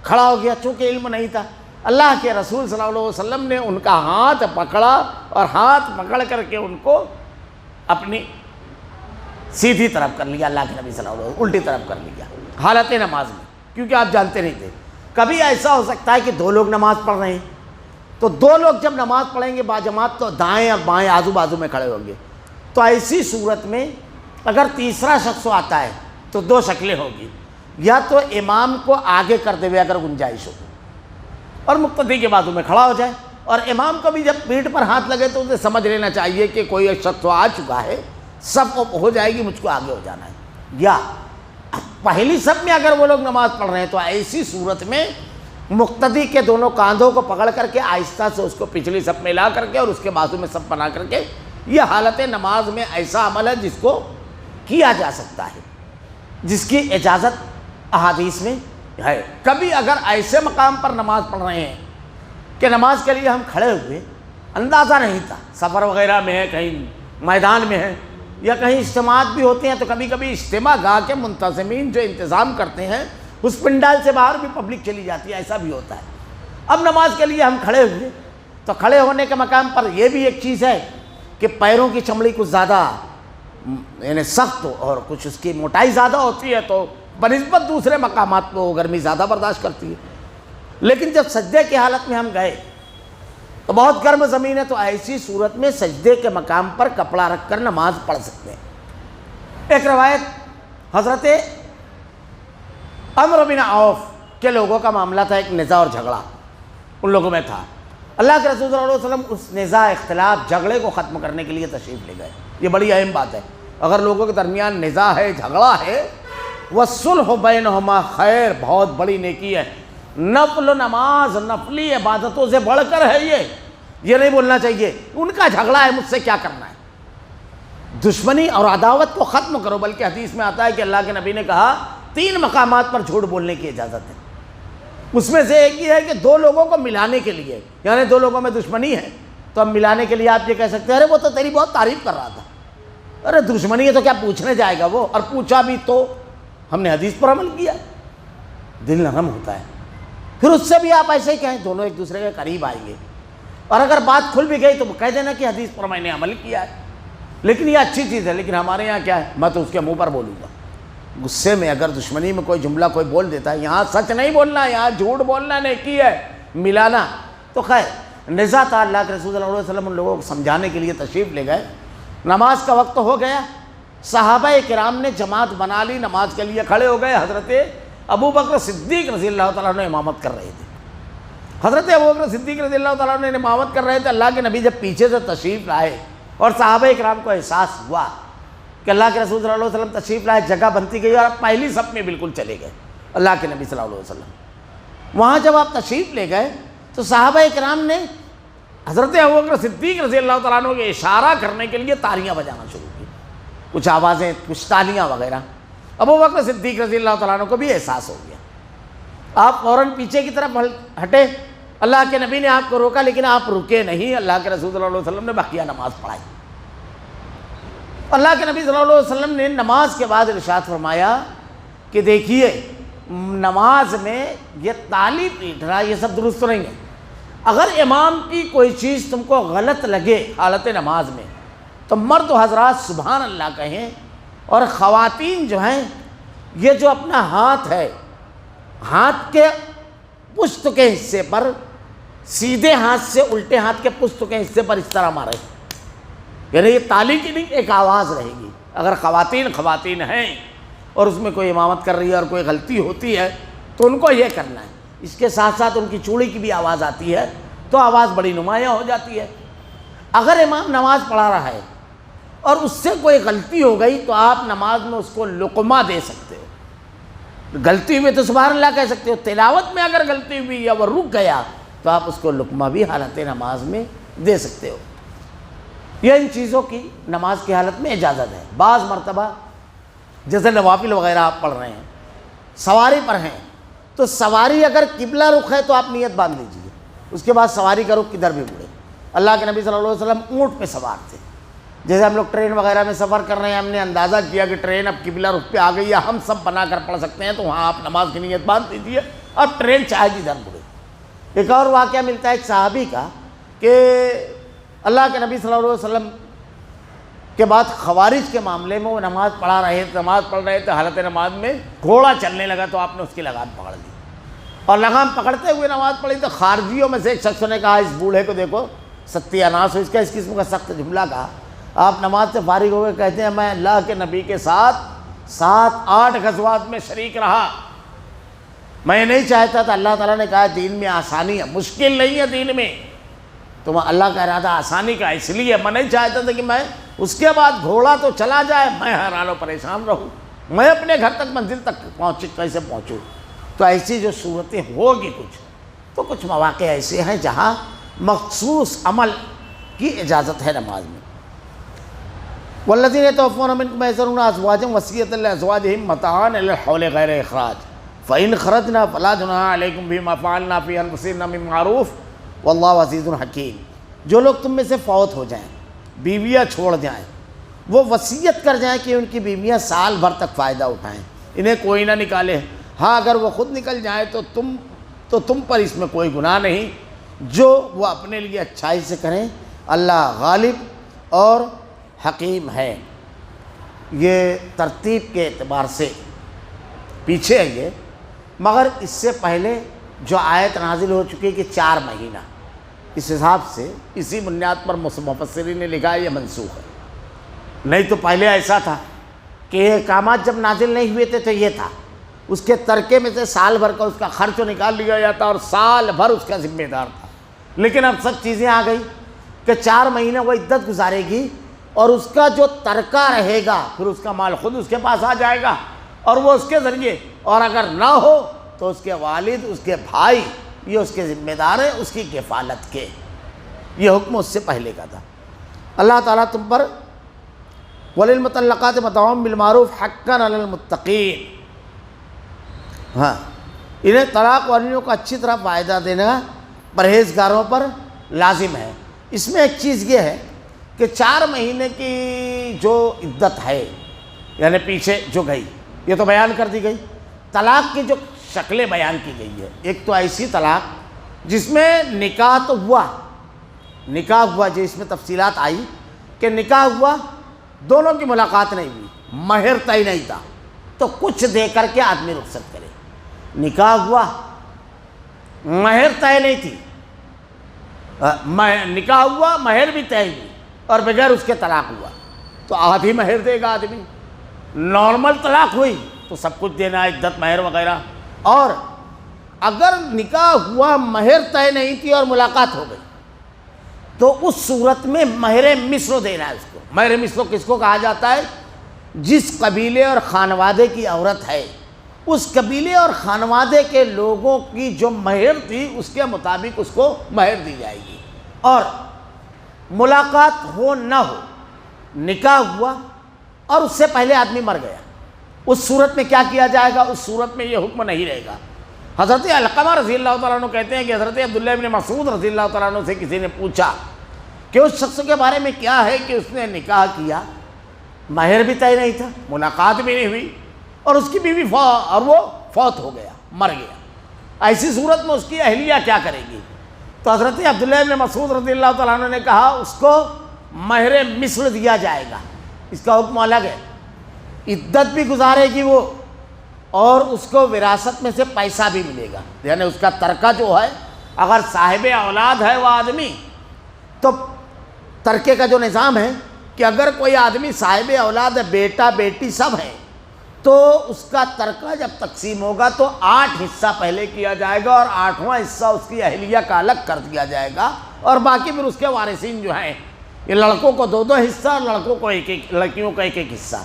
کھڑا ہو گیا، چونکہ علم نہیں تھا۔ اللہ کے رسول صلی اللہ علیہ وسلم نے ان کا ہاتھ پکڑا اور ہاتھ پکڑ کر کے ان کو اپنی سیدھی طرف کر لیا، اللہ کے نبی صلی اللہ علیہ وسلم الٹی طرف کر لیا حالت نماز میں، کیونکہ آپ جانتے نہیں تھے کبھی ایسا ہو سکتا ہے کہ دو لوگ نماز پڑھ رہے ہیں، تو دو لوگ جب نماز پڑھیں گے باجماعت تو دائیں اور بائیں آزو بازو میں کھڑے ہوں گے، تو ایسی صورت میں اگر تیسرا شخص آتا ہے تو دو شکلیں ہوگی، یا تو امام کو آگے کرتے ہوئے اگر گنجائش ہو اور مقتدی کے بازو میں کھڑا ہو جائے، اور امام کو بھی جب پیٹھ پر ہاتھ لگے تو اسے سمجھ لینا چاہیے کہ کوئی ایک شخص آ چکا ہے، سب کو ہو جائے گی، مجھ کو آگے ہو جانا ہے۔ یا پہلی صف میں اگر وہ لوگ نماز پڑھ رہے ہیں تو ایسی صورت میں مقتدی کے دونوں کاندھوں کو پکڑ کر کے آہستہ سے اس کو پچھلی صف میں لا کر کے اور اس کے بازو میں صف بنا کر کے، یہ حالت نماز میں ایسا عمل ہے جس کو کیا جا سکتا ہے۔ جس کی اجازت احادیث میں ہے۔ کبھی اگر ایسے مقام پر نماز پڑھ رہے ہیں کہ نماز کے لیے ہم کھڑے ہوئے، اندازہ نہیں تھا، سفر وغیرہ میں ہے، کہیں میدان میں ہے، یا کہیں اجتماعات بھی ہوتے ہیں، تو کبھی کبھی اجتماع گاہ کے منتظمین جو انتظام کرتے ہیں اس پنڈال سے باہر بھی پبلک چلی جاتی ہے، ایسا بھی ہوتا ہے۔ اب نماز کے لیے ہم کھڑے ہوئے تو کھڑے ہونے کے مقام پر یہ بھی ایک چیز ہے کہ پیروں کی چمڑی کچھ زیادہ یعنی سخت ہو اور کچھ اس کی موٹائی زیادہ ہوتی ہے، تو بنسبت دوسرے مقامات پہ وہ گرمی زیادہ برداشت کرتی ہے۔ لیکن جب سجدے کی حالت میں ہم گئے تو بہت گرم زمین ہے، تو ایسی صورت میں سجدے کے مقام پر کپڑا رکھ کر نماز پڑھ سکتے ہیں۔ ایک روایت حضرت عمرو بن عوف کے لوگوں کا معاملہ تھا، ایک نزاع اور جھگڑا ان لوگوں میں تھا۔ اللہ کے رسول صلی اللہ علیہ وسلم اس نزاع، اختلاف، جھگڑے کو ختم کرنے کے لیے تشریف لے گئے۔ یہ بڑی اہم بات ہے، اگر لوگوں کے درمیان نزاع ہے، جھگڑا ہے، وَالصُّلْحُ بَيْنَهُمَا خیر، بہت بڑی نیکی ہے۔ نفل نماز، نفلی عبادتوں سے بڑھ کر ہے یہ نہیں بولنا چاہیے ان کا جھگڑا ہے، مجھ سے کیا کرنا ہے۔ دشمنی اور عداوت کو ختم کرو، بلکہ حدیث میں آتا ہے کہ اللہ کے نبی نے کہا 3 مقامات پر جھوٹ بولنے کی اجازت ہے۔ اس میں سے ایک یہ ہے کہ 2 لوگوں کو ملانے کے لیے، یعنی 2 لوگوں میں دشمنی ہے تو اب ملانے کے لیے آپ یہ کہہ سکتے ہیں ارے وہ تو تیری بہت تعریف کر رہا تھا، ارے دشمنی ہے تو کیا پوچھنے جائے گا وہ، اور پوچھا بھی تو ہم نے حدیث پر عمل کیا، دل نرم ہوتا ہے۔ پھر اس سے بھی آپ ایسے ہی کہیں، دونوں ایک دوسرے کے قریب آئیں گے، اور اگر بات کھل بھی گئی تو کہہ دینا کہ حدیث پر میں نے عمل کیا ہے۔ لیکن یہ اچھی چیز ہے، لیکن ہمارے یہاں کیا ہے، میں تو اس کے منہ پر بولوں گا۔ غصے میں اگر دشمنی میں کوئی جملہ کوئی بول دیتا ہے، یہاں سچ نہیں بولنا، یہاں جھوٹ بولنا نیکی ہے، ملانا تو خیر۔ نزاع تھا، اللہ کے رسول صلی اللہ علیہ وسلم ان لوگوں کو سمجھانے کے لیے تشریف لے گئے۔ نماز کا وقت ہو گیا، صحابہ کرام نے جماعت بنا لی، نماز کے لیے کھڑے ہو گئے۔ حضرت ابو بکر صدیق رضی اللہ تعالیٰ عنہ امامت کر رہے تھے۔ حضرت ابو بکر صدیق رضی اللہ تعالیٰ عنہ امامت کر رہے تھے۔ اللہ کے نبی جب پیچھے سے تشریف لائے اور صحابہ کرام کو احساس ہوا کہ اللہ کے رسول صلی اللہ علیہ وسلم تشریف لائے، جگہ بنتی گئی اور پہلی صف میں بالکل چلے گئے اللہ کے نبی صلی اللہ علیہ وسلم۔ وہاں جب آپ تشریف لے گئے تو صحابہ کرام نے حضرت ابو بکر صدیق رضی اللہ تعالیٰ عنہ کے اشارہ کرنے کے لیے تالیاں بجانا شروع کی، کچھ آوازیں، کچھ تالیاں وغیرہ۔ ابو بکر صدیق رضی اللہ تعالیٰ عنہ کو بھی احساس ہو گیا، آپ فوراً پیچھے کی طرف ہٹے۔ اللہ کے نبی نے آپ کو روکا، لیکن آپ رکے نہیں، اللہ کے رسول صلی اللہ علیہ وسلم نے بقیہ نماز پڑھائی۔ اللہ کے نبی صلی اللہ علیہ وسلم نے نماز کے بعد ارشاد فرمایا کہ دیکھیے نماز میں یہ تالی پیٹنا یہ سب درست نہیں ہے۔ اگر امام کی کوئی چیز تم کو غلط لگے حالت نماز میں تو مرد و حضرات سبحان اللہ کہیں، اور خواتین جو ہیں یہ جو اپنا ہاتھ ہے، ہاتھ کے پشت کے حصے پر، سیدھے ہاتھ سے الٹے ہاتھ کے پشت کے حصے پر اس طرح مارے، یعنی یہ تالی کی نہیں، ایک آواز رہے گی۔ اگر خواتین ہیں اور اس میں کوئی امامت کر رہی ہے اور کوئی غلطی ہوتی ہے تو ان کو یہ کرنا ہے۔ اس کے ساتھ ساتھ ان کی چوڑی کی بھی آواز آتی ہے تو آواز بڑی نمایاں ہو جاتی ہے۔ اگر امام نماز پڑھا رہا ہے اور اس سے کوئی غلطی ہو گئی تو آپ نماز میں اس کو لقمہ دے سکتے ہو، غلطی ہوئی تو سبحان اللہ کہہ سکتے ہو۔ تلاوت میں اگر غلطی ہوئی یا وہ رک گیا تو آپ اس کو لقمہ بھی حالت نماز میں دے سکتے ہو۔ یہ ان چیزوں کی نماز کی حالت میں اجازت ہے۔ بعض مرتبہ جیسے نوافل وغیرہ آپ پڑھ رہے ہیں، سواری پر ہیں، تو سواری اگر قبلہ رخ ہے تو آپ نیت باندھ لیجیے، اس کے بعد سواری کا رخ کدھر بھی مڑے۔ اللہ کے نبی صلی اللہ علیہ وسلم اونٹ پہ سوار تھے۔ جیسے ہم لوگ ٹرین وغیرہ میں سفر کر رہے ہیں، ہم نے اندازہ کیا کہ ٹرین اب قبلہ رخ پہ آ گئی ہے، ہم سب بنا کر پڑھ سکتے ہیں، تو وہاں آپ نماز کی نیت باندھ دیجیے، اب ٹرین چاہے جدھر مڑے۔ ایک اور واقعہ ملتا ہے ایک صحابی کا کہ اللہ کے نبی صلی اللہ علیہ وسلم کے بعد خوارج کے معاملے میں وہ نماز پڑھ رہے تھے، حالت نماز میں گھوڑا چلنے لگا تو آپ نے اس کی لگام پکڑ لی، اور لگام پکڑتے ہوئے نماز پڑھی تو خارجیوں میں سے ایک شخص نے کہا اس بوڑھے کو دیکھو ستیہ ناس ہو، اس قسم کا سخت جملہ کہا۔ آپ نماز سے فارغ ہو گئے، کہتے ہیں میں اللہ کے نبی کے ساتھ 7-8 غزوات میں شریک رہا، میں نہیں چاہتا تھا، اللہ تعالیٰ نے کہا دین میں آسانی ہے، مشکل نہیں ہے دین میں، تو اللہ کہہ رہا تھا آسانی کا، اس لیے میں نہیں چاہتا تھا کہ میں اس کے بعد گھوڑا تو چلا جائے میں حیران و پریشان رہوں، میں اپنے گھر تک منزل تک کیسے پہنچوں۔ تو ایسی جو صورتیں ہوگی تو کچھ مواقع ایسے ہیں جہاں مخصوص عمل کی اجازت ہے نماز میں۔ والذین یتوفون منکم ویذرون ازواجا وصیۃ لازواجہم متاعا الی الحول غیر اخراج فإن خرجنا فلا جناح علیکم فیما فعلنا فی انفسہن من معروف واللہ عزیز حکیم۔ جو لوگ تم میں سے فوت ہو جائیں، بیویاں چھوڑ جائیں، وہ وصیت کر جائیں کہ ان کی بیویاں سال بھر تک فائدہ اٹھائیں، انہیں کوئی نہ نکالے۔ ہاں اگر وہ خود نکل جائیں تو تم پر اس میں کوئی گناہ نہیں، جو وہ اپنے لیے اچھائی سے کریں، اللہ غالب اور حکیم ہے۔ یہ ترتیب کے اعتبار سے پیچھے ہے یہ، مگر اس سے پہلے جو آیت نازل ہو چکی ہے کہ 4 مہینہ، اس حساب سے اسی بنیاد پر مفسرین نے لکھا ہے یہ منسوخ ہے۔ نہیں تو پہلے ایسا تھا کہ یہ احکامات جب نازل نہیں ہوئے تھے تو یہ تھا، اس کے ترکے میں سے سال بھر کا اس کا خرچ نکال لیا جاتا اور سال بھر اس کا ذمہ دار تھا۔ لیکن اب سب چیزیں آ گئی کہ 4 مہینے وہ عدت گزارے گی اور اس کا جو ترکہ رہے گا پھر اس کا مال خود اس کے پاس آ جائے گا اور وہ اس کے ذریعے، اور اگر نہ ہو تو اس کے والد، اس کے بھائی، یہ اس کے ذمہ دار ہیں اس کی کفالت کے۔ یہ حکم اس سے پہلے کا تھا۔ اللہ تعالیٰ تم پر وَلِلْمُطَلَّقَاتِ مَتَاعٌ بِالْمَعْرُوفِ حَقًّا عَلَى الْمُتَّقِينَ، ہاں انہیں طلاق والیوں کو اچھی طرح فائدہ دینا پرہیزگاروں پر لازم ہے۔ اس میں ایک چیز یہ ہے کہ 4 مہینے کی جو عدت ہے، یعنی پیچھے جو گئی یہ تو بیان کر دی گئی۔ طلاق کی جو شکلیں بیان کی گئی ہے، ایک تو ایسی طلاق جس میں نکاح تو ہوا، جو اس میں تفصیلات آئی کہ نکاح ہوا، دونوں کی ملاقات نہیں ہوئی، مہر طے نہیں تھا، تو کچھ دے کر کے آدمی رخصت کرے۔ نکاح ہوا، مہر طے نہیں تھی، نکاح ہوا، مہر بھی طے ہوئی اور بغیر اس کے طلاق ہوا تو آدھی مہر دے گا آدمی۔ نارمل طلاق ہوئی تو سب کچھ دینا ہے، عدت، مہر وغیرہ۔ اور اگر نکاح ہوا، مہر طے نہیں تھی اور ملاقات ہو گئی تو اس صورت میں مہر مثل دینا ہے اس کو۔ مہر مثل کس کو کہا جاتا ہے؟ جس قبیلے اور خانوادے کی عورت ہے، اس قبیلے اور خانوادے کے لوگوں کی جو مہر تھی اس کے مطابق اس کو مہر دی جائے گی۔ اور ملاقات ہو نہ ہو، نکاح ہوا اور اس سے پہلے آدمی مر گیا، اس صورت میں کیا کیا جائے گا؟ اس صورت میں یہ حکم نہیں رہے گا۔ حضرت علقمہ رضی اللہ تعالیٰ عنہ کہتے ہیں کہ حضرت عبداللہ ابن مسعود رضی اللہ تعالیٰ عنہ سے کسی نے پوچھا کہ اس شخص کے بارے میں کیا ہے کہ اس نے نکاح کیا، مہر بھی طے نہیں تھا، ملاقات بھی نہیں ہوئی اور اس کی بیوی اور وہ فوت ہو گیا، مر گیا، ایسی صورت میں اس کی اہلیہ کیا کرے گی؟ تو حضرت عبداللہ ابن مسعود رضی اللہ تعالیٰ عنہ نے کہا اس کو مہر مثل دیا جائے گا، اس کا حکم الگ ہے، عدت بھی گزارے گی وہ اور اس کو وراثت میں سے پیسہ بھی ملے گا۔ یعنی اس کا ترکہ جو ہے، اگر صاحب اولاد ہے وہ آدمی تو ترکے کا جو نظام ہے کہ اگر کوئی آدمی صاحب اولاد ہے، بیٹا بیٹی سب ہیں، تو اس کا ترکہ جب تقسیم ہوگا تو 8 حصہ پہلے کیا جائے گا اور 8واں حصہ اس کی اہلیہ کا الگ کر دیا جائے گا، اور باقی پھر اس کے وارثین جو ہیں، یہ لڑکوں کو 2 حصہ اور لڑکوں کو لڑکیوں کا 1 حصہ،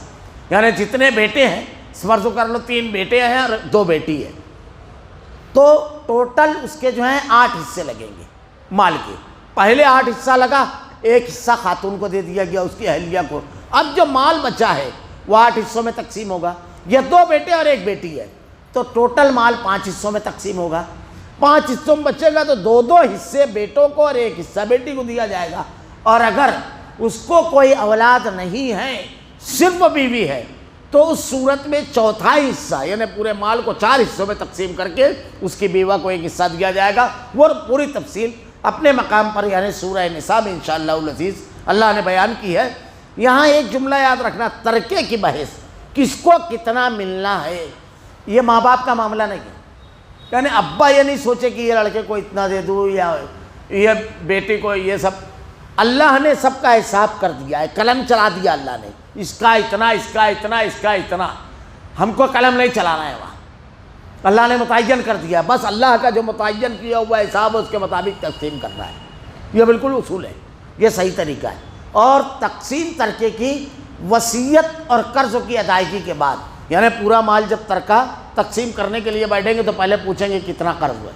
یعنی جتنے بیٹے ہیں فرض کر لو 3 بیٹے ہیں اور 2 بیٹی ہے، تو ٹوٹل اس کے جو ہیں 8 حصے لگیں گے مال کے۔ پہلے 8 حصہ لگا، 1 حصہ خاتون کو دے دیا گیا، اس کی اہلیہ کو۔ اب جو مال بچا ہے وہ 8 حصوں میں تقسیم ہوگا، یہ 2 بیٹے اور 1 بیٹی ہے تو ٹوٹل مال 5 حصوں میں تقسیم ہوگا۔ 5 حصوں میں بچے گا تو 2 حصے بیٹوں کو اور 1 حصہ بیٹی کو دیا جائے گا۔ اور اگر اس کو کوئی اولاد نہیں ہے، صرف بیوی ہے، تو اس صورت میں 4تھا حصہ یعنی پورے مال کو 4 حصوں میں تقسیم کر کے اس کی بیوہ کو 1 حصہ دیا جائے گا۔ وہ پوری تفصیل اپنے مقام پر یعنی سورہ نساء میں انشاءاللہ العزیز اللہ نے بیان کی ہے۔ یہاں ایک جملہ یاد رکھنا، ترکے کی بحث، کس کو کتنا ملنا ہے، یہ ماں باپ کا معاملہ نہیں ہے۔ یعنی ابا یہ نہیں سوچے کہ یہ لڑکے کو اتنا دے دوں یا یہ بیٹی کو، یہ سب اللہ نے سب کا حساب کر دیا ہے، قلم چلا دیا اللہ نے، اس کا اتنا، اس کا اتنا، اس کا اتنا، ہم کو قلم نہیں چلانا ہے، وہاں اللہ نے متعین کر دیا، بس اللہ کا جو متعین کیا ہوا حساب اس کے مطابق تقسیم کرنا ہے۔ یہ بالکل اصول ہے، یہ صحیح طریقہ ہے۔ اور تقسیم ترکے کی وصیت اور قرض کی ادائیگی کے بعد، یعنی پورا مال جب ترکہ تقسیم کرنے کے لیے بیٹھیں گے تو پہلے پوچھیں گے کتنا قرض ہے،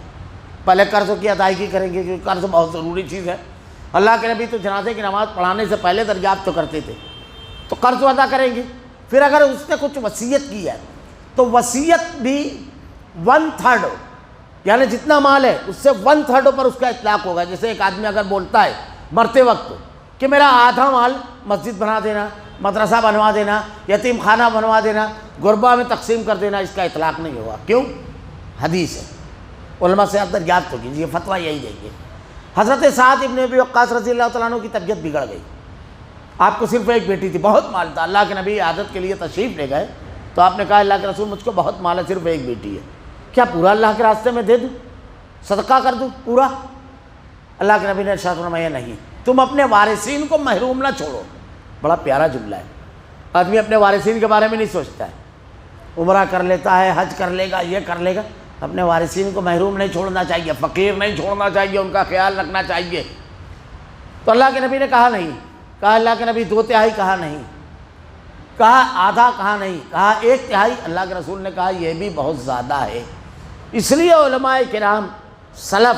پہلے قرضوں کی ادائیگی کریں گے کیونکہ قرض بہت ضروری چیز ہے۔ اللہ کے نبی تو جنازے کی نماز پڑھانے سے پہلے دریافت تو کرتے تھے، تو قرض ادا کریں گے. پھر اگر اس نے کچھ وصیت کی ہے تو وصیت بھی 1/3 یعنی جتنا مال ہے اس سے 1/3 پر اس کا اطلاق ہوگا. جیسے ایک آدمی اگر بولتا ہے مرتے وقت کہ میرا آدھا مال مسجد بنا دینا, مدرسہ بنوا دینا, یتیم خانہ بنوا دینا, غربا میں تقسیم کر دینا, اس کا اطلاق نہیں ہوگا. کیوں؟ حدیث ہے. علماء سے آپ دریافت تو کیجیے, فتویٰ یہی دیں گے. حضرت سعد ابن ابی وقاص رضی اللہ تعالیٰ عنہ کی طبیعت بگڑ گئی. آپ کو صرف ایک بیٹی تھی, بہت مال تھا. اللہ کے نبی عادت کے لیے تشریف لے گئے تو آپ نے کہا اللہ کے رسول مجھ کو بہت مال ہے, صرف ایک بیٹی ہے, کیا پورا اللہ کے راستے میں دے دوں, صدقہ کر دوں پورا؟ اللہ کے نبی نے ارشاد فرمایا نہیں, تم اپنے وارثین کو محروم نہ چھوڑو. بڑا پیارا جملہ ہے. آدمی اپنے وارثین کے بارے میں نہیں سوچتا ہے, عمرہ کر لیتا ہے, حج کر لے گا, یہ کر لے گا. اپنے وارثین کو محروم نہیں چھوڑنا چاہیے, فقیر نہیں چھوڑنا چاہیے, ان کا خیال رکھنا چاہیے. تو اللہ کے نبی نے کہا نہیں. کہا اللہ کے نبی 2/3 کہا نہیں, کہا آدھا کہا نہیں, کہا 1/3. اللہ کے رسول نے کہا یہ بھی بہت زیادہ ہے. اس لیے علماء کرام سلف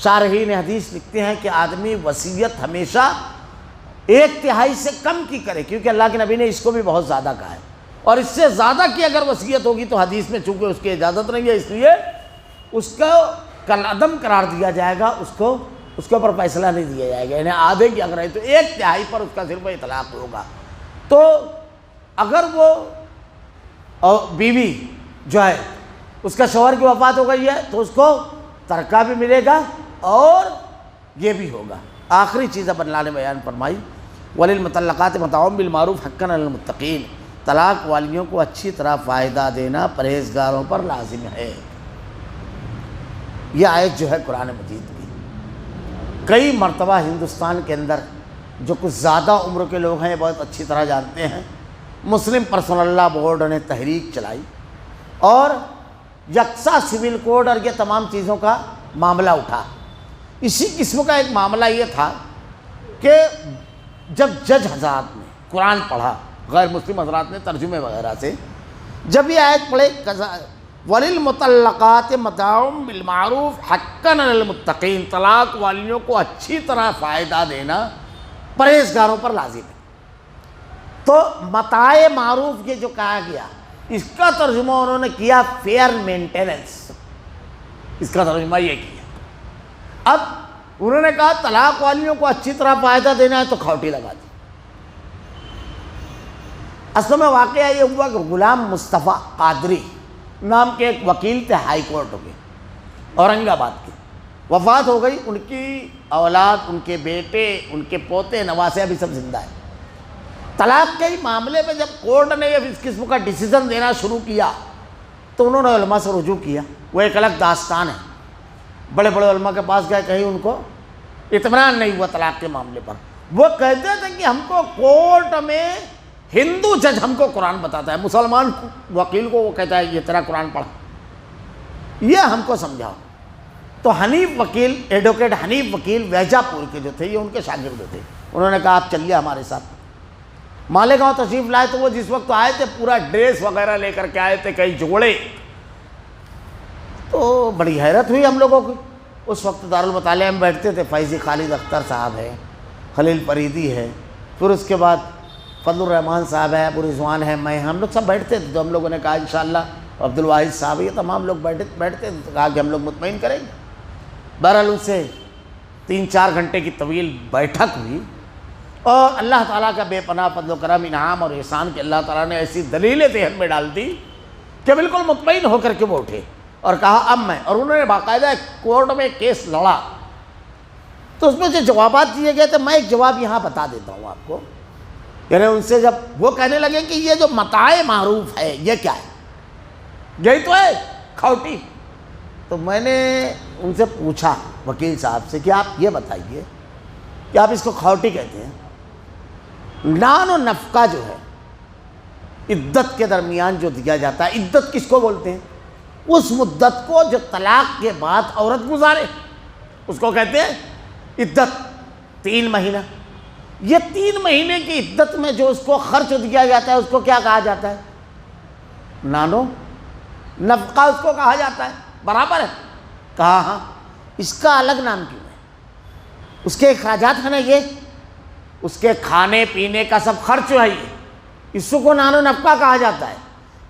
شارحین حدیث لکھتے ہیں کہ آدمی وصیت ہمیشہ 1/3 سے کم کی کرے, کیونکہ اللہ کے نبی نے اس کو بھی بہت زیادہ کہا ہے. اور اس سے زیادہ کی اگر وصیت ہوگی تو حدیث میں چونکہ اس کی اجازت نہیں ہے, اس لیے اس کو کالعدم قرار دیا جائے گا, اس کے اوپر فیصلہ نہیں دیا جائے گا. یعنی آدھے کی اگر ہے تو 1/3 پر اس کا صرف اطلاق ہوگا. تو اگر وہ بیوی جو ہے اس کا شوہر کی وفات ہو گئی ہے تو اس کو ترکہ بھی ملے گا اور یہ بھی ہوگا. آخری چیز اب اللہ نے بیان فرمائی, وَلِلْمُطَلَّقَاتِ مَتَاعٌ بِالْمَعْرُوفِ حَقًّا عَلَى الْمُتَّقِينَ. طلاق والیوں کو اچھی طرح فائدہ دینا پرہیزگاروں پر لازم ہے. یہ آیت جو ہے قرآن مجید کی کئی مرتبہ ہندوستان کے اندر جو کچھ زیادہ عمر کے لوگ ہیں بہت اچھی طرح جانتے ہیں, مسلم پرسنل لا بورڈ نے تحریک چلائی اور یکساں سول کوڈ اور یہ تمام چیزوں کا معاملہ اٹھا. اسی قسم کا ایک معاملہ یہ تھا کہ جب جج حضرات نے قرآن پڑھا, غیر مسلم حضرات نے ترجمے وغیرہ سے جب یہ آیت پڑھے وَلِلْمُطَلَّقَاتِ مَتَاعٌ بِالْمَعْرُوفِ حَقًّا عَلَى الْمُتَّقِينَ. طلاق والیوں کو اچھی طرح فائدہ دینا پرہیزگاروں پر لازم ہے. تو متاع معروف یہ جو کہا گیا اس کا ترجمہ انہوں نے کیا فیئر مینٹیننس, اس کا ترجمہ یہ کیا. اب انہوں نے کہا طلاق والیوں کو اچھی طرح فائدہ دینا ہے تو کھوٹی لگا دی. اصل میں واقعہ یہ ہوا کہ غلام مصطفیٰ قادری نام کے ایک وکیل تھے ہائی کورٹ کے, اورنگ آباد کے. وفات ہو گئی, ان کی اولاد, ان کے بیٹے, ان کے پوتے نواسے ابھی سب زندہ ہیں. طلاق کے معاملے میں جب کورٹ نے اس قسم کا ڈیسیزن دینا شروع کیا تو انہوں نے علماء سے رجوع کیا. وہ ایک الگ داستان ہے. بڑے بڑے علماء کے پاس گئے, کہیں ان کو اطمینان نہیں ہوا طلاق کے معاملے پر. وہ کہتے تھے کہ ہم کو کورٹ میں ہندو جج ہم کو قرآن بتاتا ہے, مسلمان وکیل کو وہ کہتا ہے یہ تیرا قرآن پڑھ, یہ ہم کو سمجھاؤ. تو حنیف وکیل, ایڈوکیٹ حنیف وکیل ویجا پور کے جو تھے یہ ان کے شاگرد تھے. انہوں نے کہا آپ چلیے ہمارے ساتھ. مالیگاؤں تشریف لائے تو وہ جس وقت آئے تھے پورا ڈریس وغیرہ لے کر کے آئے تھے, کئی جوڑے. تو بڑی حیرت ہوئی ہم لوگوں کی. اس وقت دارالمطالعہ میں بیٹھتے تھے, فیضی خالد اختر صاحب ہے, خلیل پریدی ہے, پھر اس کے بعد فضل الرحمان صاحب ہے, ابو رضوان ہے, میں, ہم لوگ سب بیٹھتے تھے. تو ہم لوگوں نے کہا انشاءاللہ عبدالواحد صاحب, یہ تمام لوگ بیٹھتے تھے. کہا کہ ہم لوگ مطمئن کریں گے. بہرحال ان سے 3-4 گھنٹے کی طویل بیٹھک ہوئی اور اللہ تعالیٰ کا بے پناہ فضل و کرم, انعام اور احسان کہ اللہ تعالیٰ نے ایسی دلیلیں ذہن میں ڈال دی کہ بالکل مطمئن ہو کر کے وہ اٹھے اور کہا اب میں, اور انہوں نے باقاعدہ کورٹ میں کیس لڑا. تو اس میں جو جوابات دیے گئے تھے میں ایک جواب یہاں بتا دیتا ہوں آپ کو. یعنی ان سے جب وہ کہنے لگے کہ یہ جو متاع معروف ہے یہ کیا ہے, یہی تو ہے کھوٹی. تو میں نے ان سے پوچھا وکیل صاحب سے کہ آپ یہ بتائیے کہ آپ اس کو کھوٹی کہتے ہیں, نان و نفقہ جو ہے عدت کے درمیان جو دیا جاتا ہے, عدت کس کو بولتے ہیں؟ اس مدت کو جو طلاق کے بعد عورت گزارے اس کو کہتے ہیں عدت. 3 مہینہ, یہ 3 مہینے کی عدت میں جو اس کو خرچ دیا جاتا ہے اس کو کیا کہا جاتا ہے؟ نانو نفقہ اس کو کہا جاتا ہے. برابر ہے؟ کہا ہاں. اس کا الگ نام کیوں ہے؟ اس کے اخراجات ہیں نا یہ, اس کے کھانے پینے کا سب خرچ ہے، اس کو نان و نفقہ کہا جاتا ہے۔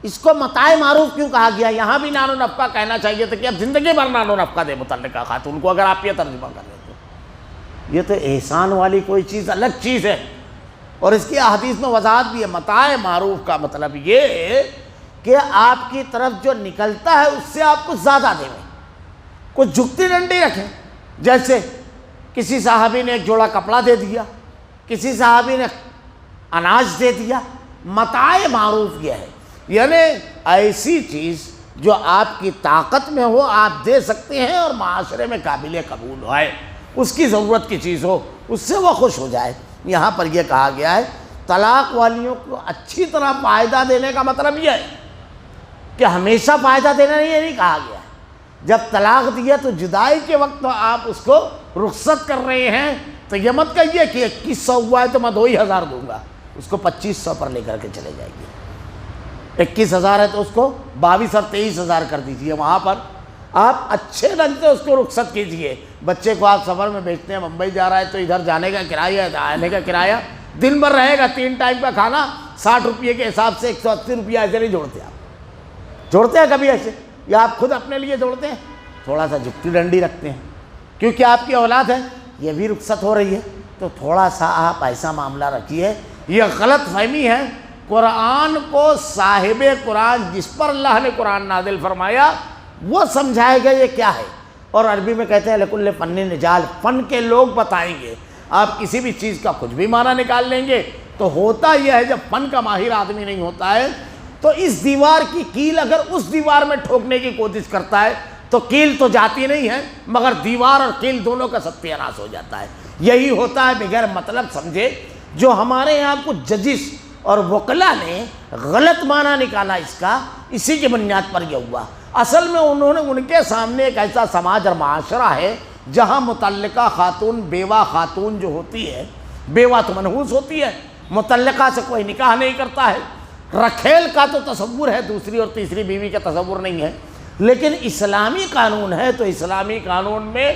اس کو متاع معروف کیوں کہا گیا؟ یہاں بھی نان و نفقہ کہنا چاہیے تھا کہ اب زندگی بھر نان و نفقہ دے متعلقہ خاتون کو، اگر آپ یہ ترجمہ کر رہے تو یہ تو احسان والی کوئی چیز الگ چیز ہے، اور اس کی احادیث میں وضاحت بھی ہے۔ متاع معروف کا مطلب یہ ہے کہ آپ کی طرف جو نکلتا ہے اس سے آپ کچھ زیادہ دیں، کچھ جھکتی ڈنڈی رکھیں۔ جیسے کسی صحابی نے ایک جوڑا کپڑا دے دیا، کسی صحابی نے اناج دے دیا، متاع معروف یہ ہے، یعنی ایسی چیز جو آپ کی طاقت میں ہو، آپ دے سکتے ہیں اور معاشرے میں قابل قبول ہے، اس کی ضرورت کی چیز ہو، اس سے وہ خوش ہو جائے۔ یہاں پر یہ کہا گیا ہے طلاق والیوں کو اچھی طرح فائدہ دینے کا مطلب یہ ہے کہ ہمیشہ فائدہ دینا یہ نہیں کہا گیا ہے۔ جب طلاق دیا تو جدائی کے وقت تو آپ اس کو رخصت کر رہے ہیں، تو یہ مت کہیے کہ 2100 ہوا ہے تو میں 2000 دوں گا، اس کو 2500 پر لے کر کے چلے جائیں گے۔ 21,000 ہے تو اس کو 22 اور 23,000 کر دیجئے۔ وہاں پر آپ اچھے ڈھنگ سے اس کو رخصت کیجئے۔ بچے کو آپ سفر میں بھیجتے ہیں، ممبئی جا رہا ہے تو ادھر جانے کا کرایہ ہے، آنے کا کرایہ، دن بھر رہے گا، 3 ٹائم کا کھانا 60 روپئے کے حساب سے 180 روپیہ ایسے نہیں جوڑتے آپ؟ جوڑتے ہیں کبھی ایسے؟ یا آپ خود اپنے لیے جوڑتے ہیں؟ تھوڑا سا جھکتی ڈنڈی رکھتے ہیں کیونکہ آپ کی اولاد ہے، یہ بھی رخصت ہو رہی ہے، تو تھوڑا سا آپ ایسا معاملہ رکھیے۔ یہ غلط فہمی ہے۔ قرآن کو صاحب قرآن، جس پر اللہ نے قرآن نازل فرمایا، وہ سمجھائے گا یہ کیا ہے۔ اور عربی میں کہتے ہیں لکل فن نجال، فن کے لوگ بتائیں گے۔ آپ کسی بھی چیز کا کچھ بھی معنی نکال لیں گے تو ہوتا یہ ہے، جب فن کا ماہر آدمی نہیں ہوتا ہے تو اس دیوار کی کیل اگر اس دیوار میں ٹھوکنے کی کوشش کرتا ہے تو کیل تو جاتی نہیں ہے، مگر دیوار اور کیل دونوں کا ستیہ ناش ہو جاتا ہے۔ یہی ہوتا ہے بغیر مطلب سمجھے جو ہمارے یہاں کچھ ججس اور وکلا نے غلط معنی نکالا اس کا، اسی کی بنیاد پر یہ ہوا۔ اصل میں انہوں نے ان کے سامنے ایک ایسا سماج اور معاشرہ ہے جہاں متعلقہ خاتون، بیوہ خاتون جو ہوتی ہے، بیوہ تو منحوس ہوتی ہے، متعلقہ سے کوئی نکاح نہیں کرتا ہے، رکھیل کا تو تصور ہے، دوسری اور تیسری بیوی کا تصور نہیں ہے۔ لیکن اسلامی قانون ہے تو اسلامی قانون میں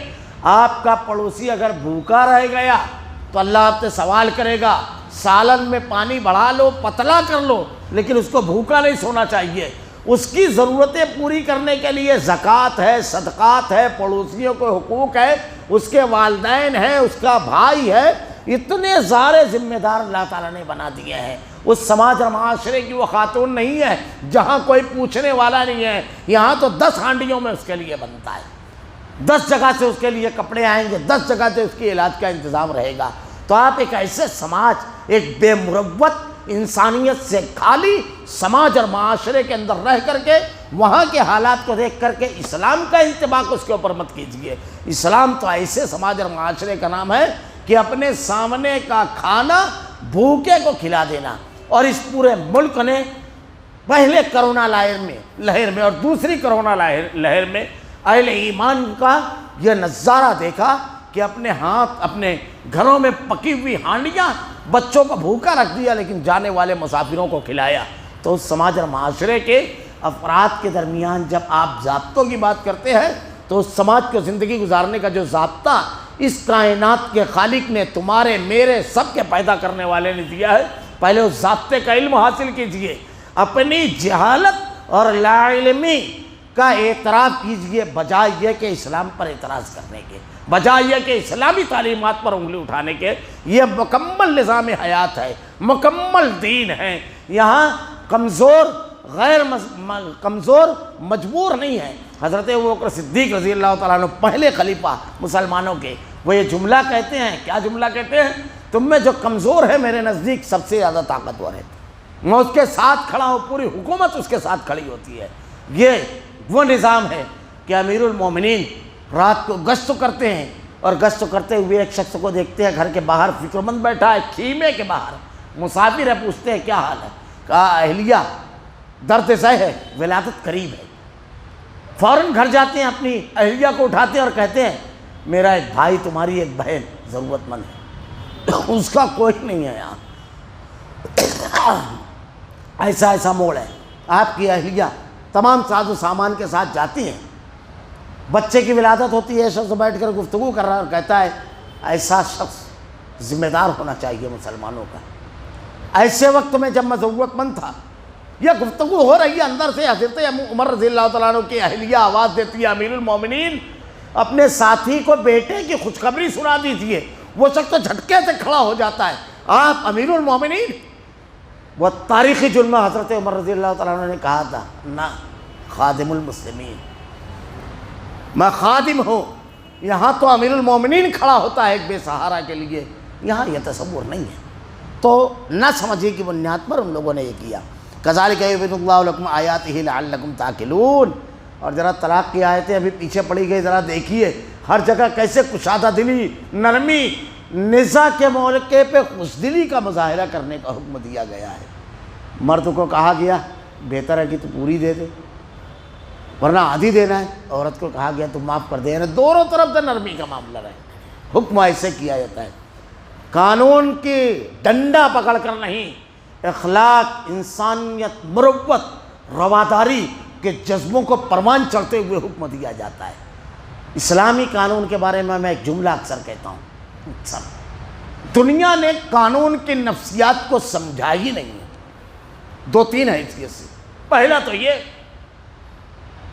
آپ کا پڑوسی اگر بھوکا رہ گیا تو اللہ آپ سے سوال کرے گا، سالن میں پانی بڑھا لو، پتلا کر لو، لیکن اس کو بھوکا نہیں سونا چاہیے۔ اس کی ضرورتیں پوری کرنے کے لیے زکوٰۃ ہے، صدقات ہے، پڑوسیوں کو حقوق ہے، اس کے والدین ہیں، اس کا بھائی ہے، اتنے سارے ذمہ دار اللہ تعالیٰ نے بنا دیے ہیں۔ اس سماج اور معاشرے کی وہ خاتون نہیں ہے جہاں کوئی پوچھنے والا نہیں ہے۔ یہاں تو 10 ہانڈیوں میں اس کے لیے بنتا ہے، 10 جگہ سے اس کے لیے کپڑے آئیں گے، 10 جگہ سے اس کی علاج کا انتظام رہے گا۔ تو آپ ایک ایسے سماج، ایک بے مروت انسانیت سے خالی سماج اور معاشرے کے اندر رہ کر کے وہاں کے حالات کو دیکھ کر کے اسلام کا انطباق اس کے اوپر مت کیجیے۔ اسلام تو ایسے سماج اور معاشرے کا نام ہے کہ اپنے سامنے کا کھانا بھوکے کو کھلا دینا۔ اور اس پورے ملک نے پہلے کرونا لہر میں اور دوسری کرونا لہر میں اہل ایمان کا یہ نظارہ دیکھا کہ اپنے ہاتھ، اپنے گھروں میں پکی ہوئی ہانڈیاں، بچوں کو بھوکا رکھ دیا لیکن جانے والے مسافروں کو کھلایا۔ تو اس سماج اور معاشرے کے افراد کے درمیان جب آپ ضابطوں کی بات کرتے ہیں تو اس سماج کو زندگی گزارنے کا جو ضابطہ اس کائنات کے خالق نے، تمہارے میرے سب کے پیدا کرنے والے نے دیا ہے، پہلے اس ضابطے کا علم حاصل کیجئے، اپنی جہالت اور لا علمی کا اعتراف کیجئے، بجائے یہ کہ اسلام پر اعتراض کرنے کے، بجائے یہ کہ اسلامی تعلیمات پر انگلی اٹھانے کے۔ یہ مکمل نظام حیات ہے، مکمل دین ہے۔ یہاں کمزور مجبور نہیں ہے۔ حضرت ابوبکر صدیق رضی اللہ تعالیٰ عنہ پہلے خلیفہ مسلمانوں کے، وہ یہ جملہ کہتے ہیں، کیا جملہ کہتے ہیں؟ تم میں جو کمزور ہے میرے نزدیک سب سے زیادہ طاقتور ہے، میں اس کے ساتھ کھڑا ہوں، پوری حکومت اس کے ساتھ کھڑی ہوتی ہے۔ یہ وہ نظام ہے کہ امیر المومنین رات کو گشت کرتے ہیں، اور گشت کرتے ہوئے ایک شخص کو دیکھتے ہیں گھر کے باہر فکر مند بیٹھا ہے، خیمے کے باہر مسافر ہے، پوچھتے ہیں کیا حال ہے؟ کہا اہلیہ درد سہ ہے، ولادت قریب ہے۔ فوراً گھر جاتے ہیں، اپنی اہلیہ کو اٹھاتے ہیں اور کہتے ہیں میرا ایک بھائی، تمہاری ایک بہن ضرورت مند ہے، اس کا کوئی نہیں ہے یہاں، ایسا موڑ ہے۔ آپ کی اہلیہ تمام ساز و سامان کے ساتھ جاتی ہیں، بچے کی ولادت ہوتی ہے، شخص بیٹھ کر گفتگو کر رہا ہے اور کہتا ہے ایسا شخص ذمہ دار ہونا چاہیے مسلمانوں کا۔ ایسے وقت میں جب میں ضرورت مند تھا، یہ گفتگو ہو رہی ہے، اندر سے حضرت عمر رضی اللہ تعالیٰ عنہ کی اہلیہ آواز دیتی ہے، امیر المومنین اپنے ساتھی کو بیٹے کی خوشخبری سنا دیجیے۔ وہ شخص تو جھٹکے سے کھڑا ہو جاتا ہے، آپ امیر المومنین؟ وہ تاریخی جرم حضرت عمر رضی اللہ تعالیٰ عنہ نے کہا تھا، نہ، خادم المسلمین، میں خادم ہوں۔ یہاں تو امیر المومنین کھڑا ہوتا ہے ایک بے سہارا کے لیے، یہاں یہ تصور نہیں ہے۔ تو نہ سمجھیے کہ بنیاد پر ان لوگوں نے یہ کیا۔ کذالک یبین اللہ لکم آیاتہ لعلکم تعقلون۔ اور ذرا طلاق کی آیتیں ابھی پیچھے پڑی گئی، ذرا دیکھیے ہر جگہ کیسے کشادہ دلی، نرمی، نزاع کے موقع پہ خوشدلی کا مظاہرہ کرنے کا حکم دیا گیا ہے۔ مرد کو کہا گیا بہتر ہے کہ تو پوری دے دے، ورنہ آدھی دینا ہے۔ عورت کو کہا گیا تو معاف کر دے، یعنی دونوں طرف سے نرمی کا معاملہ رہے، حکم ایسے کیا جاتا ہے۔ قانون کی ڈنڈا پکڑ کر نہیں، اخلاق، انسانیت، مروت، رواداری کے جذبوں کو پروان چڑھتے ہوئے حکم دیا جاتا ہے۔ اسلامی قانون کے بارے میں ایک جملہ اکثر کہتا ہوں، دنیا نے قانون کی نفسیات کو سمجھا ہی نہیں ہے۔ دو تین حیثیت سے، پہلا تو یہ،